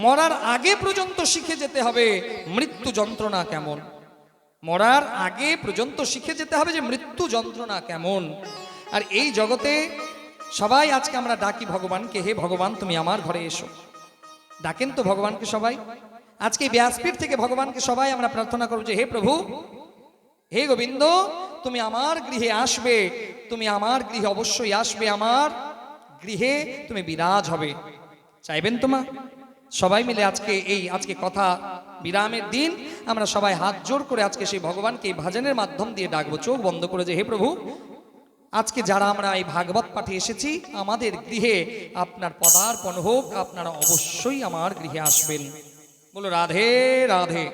মরার আগে পর্যন্ত শিখে যেতে হবে মৃত্যু যন্ত্রণা কেমন। মরার আগে পর্যন্ত শিখে যেতে হবে যে মৃত্যু যন্ত্রণা কেমন। আর এই জগতে সবাই আজকে আমরা ডাকি ভগবানকে, হে ভগবান তুমি আমার ঘরে এসো। ডাকেন তো ভগবানকে সবাই। আজকে ব্যাসপীঠ থেকে ভগবানকে সবাই আমরা প্রার্থনা করব যে হে প্রভু, হে গোবিন্দ, তুমি আমার গৃহে আসবে, তুমি আমার গৃহে অবশ্যই আসবে, আমার গৃহে তুমি বিরাজ হবে। চাইবেন তোমা? সবাই মিলে আজকে কথা বিরামের দিন আমরা সবাই হাত জোর করে আজকে সেই ভগবানকে এই ভজনের মাধ্যম দিয়ে ডাকবো, চোখ বন্ধ করে, যে হে প্রভু, আজকে যারা আমরা এই ভাগবত পাঠে এসেছি আমাদের গৃহে আপনার পদার্পণ হোক, আপনারা অবশ্যই আমার গৃহে আসবেন। বলো রাধে রাধে।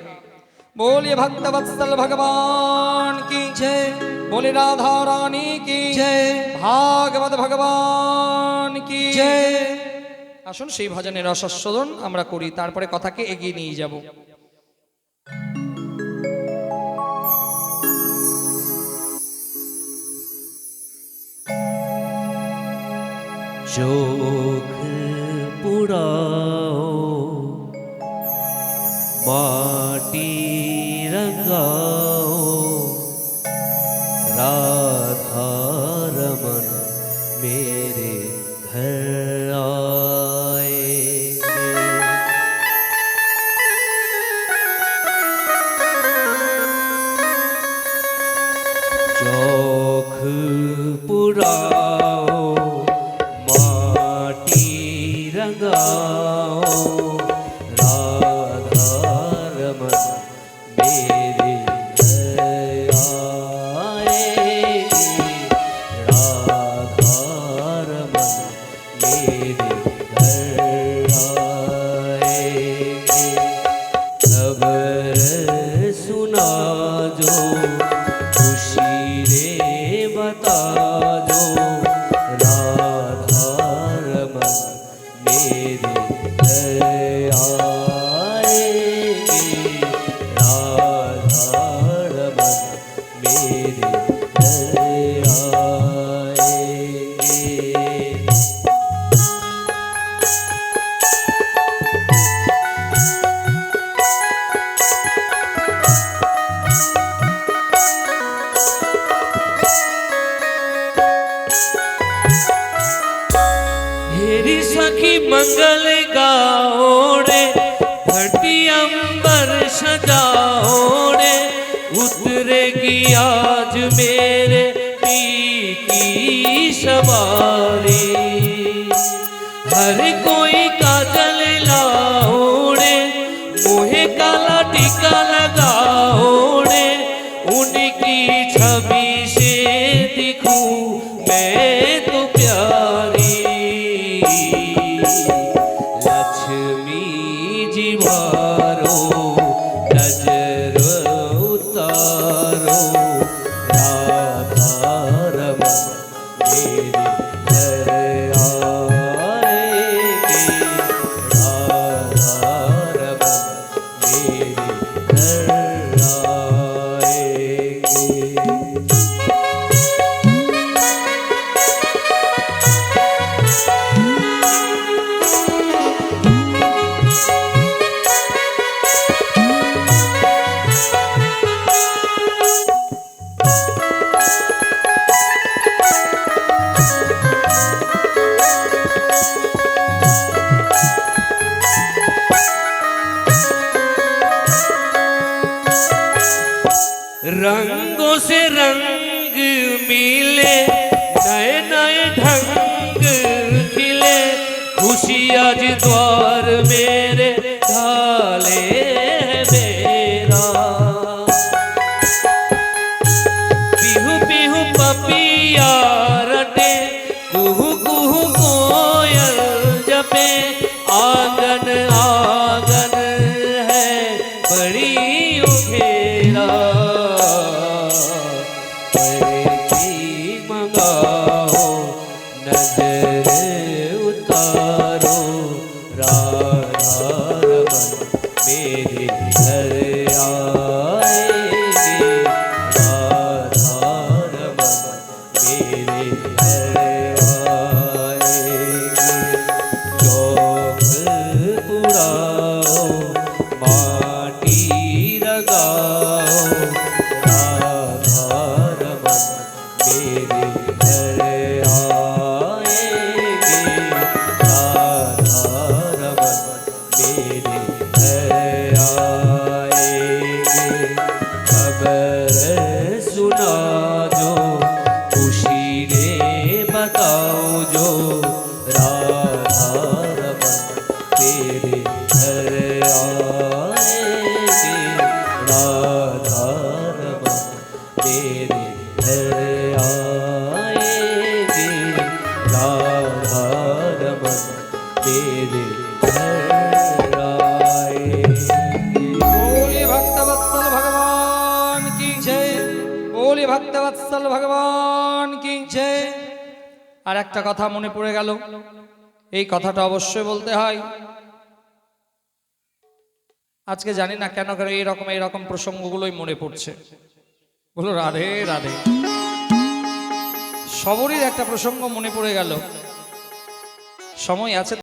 बोलिए भक्तवत्सल भगवान की जय, बोले राधा रानी की जय, भागवत भगवान की जय। আসুন সেই ভজনের রসাস্বাদন আমরা করি, তারপরে কথাকে এগিয়ে নিয়ে যাব।
चोख पुराओ माटी रंगाओ राधा रमन मेरे घर आएंगे। चौख पुराओ माटी रंगाओ राधा रमन मेरे घर आएंगे। राधा रमन मेरे घर आएंगे। खबर सुना जो खुशी रे बता जो राधा रमन मेरे घर आएंगे। राधा रमन मेरे घर आएंगे। हेरी सखी मंगल गाओड़े धरती अंबर सजाओड़े उतरेगी आज मेरे पी की सवारी। हर कोई काजल लाओड़े मुहे काला टीका लगाओड़े उनकी छवि से दिखूं मैं तो प्यारी। लक्ष्मी जीवारो नजर उतारो राधा रमन मेरे घर आएंगे। राधा रमन मेरे घर आएंगे। रंगों से रंग मिले नए नए ढंग खिले खुशी आज द्वार मेरे ढाले है मेरा। बिहू बिहू पपिया रटे कुहू कुहू कोयल जपे आंगन आंगन है बड़ी उघेरा। नजर उतारो राधा रमन मेरे घर आएंगे। राधा रमन मेरे घर आएंगे। चौक पुराओ माटी रगाओ राधा रमन मेरे घर आएंगे। राधा रमन मेरे घर आएंगे। खबर सुना जो खुशी रे बताओ जो राधा रमन तेरे घर आएंगे। राधा रमन तेरे घर आएंगे। राधा रमन तेरे घर आएंगे।
बोलिए भक्तवत्सल भगवान की जय। बोलिए भक्तवत्सल भगवान की जय। আর একটা কথা মনে পড়ে গেল, এই কথাটা অবশ্যই বলতে হয়। আজকে জানি না কেন করে এইরকম প্রসঙ্গগুলোই মনে পড়ছে। বলো রাধে রাধে। সবরই একটা প্রসঙ্গ মনে পড়ে গেল। সময় আছে।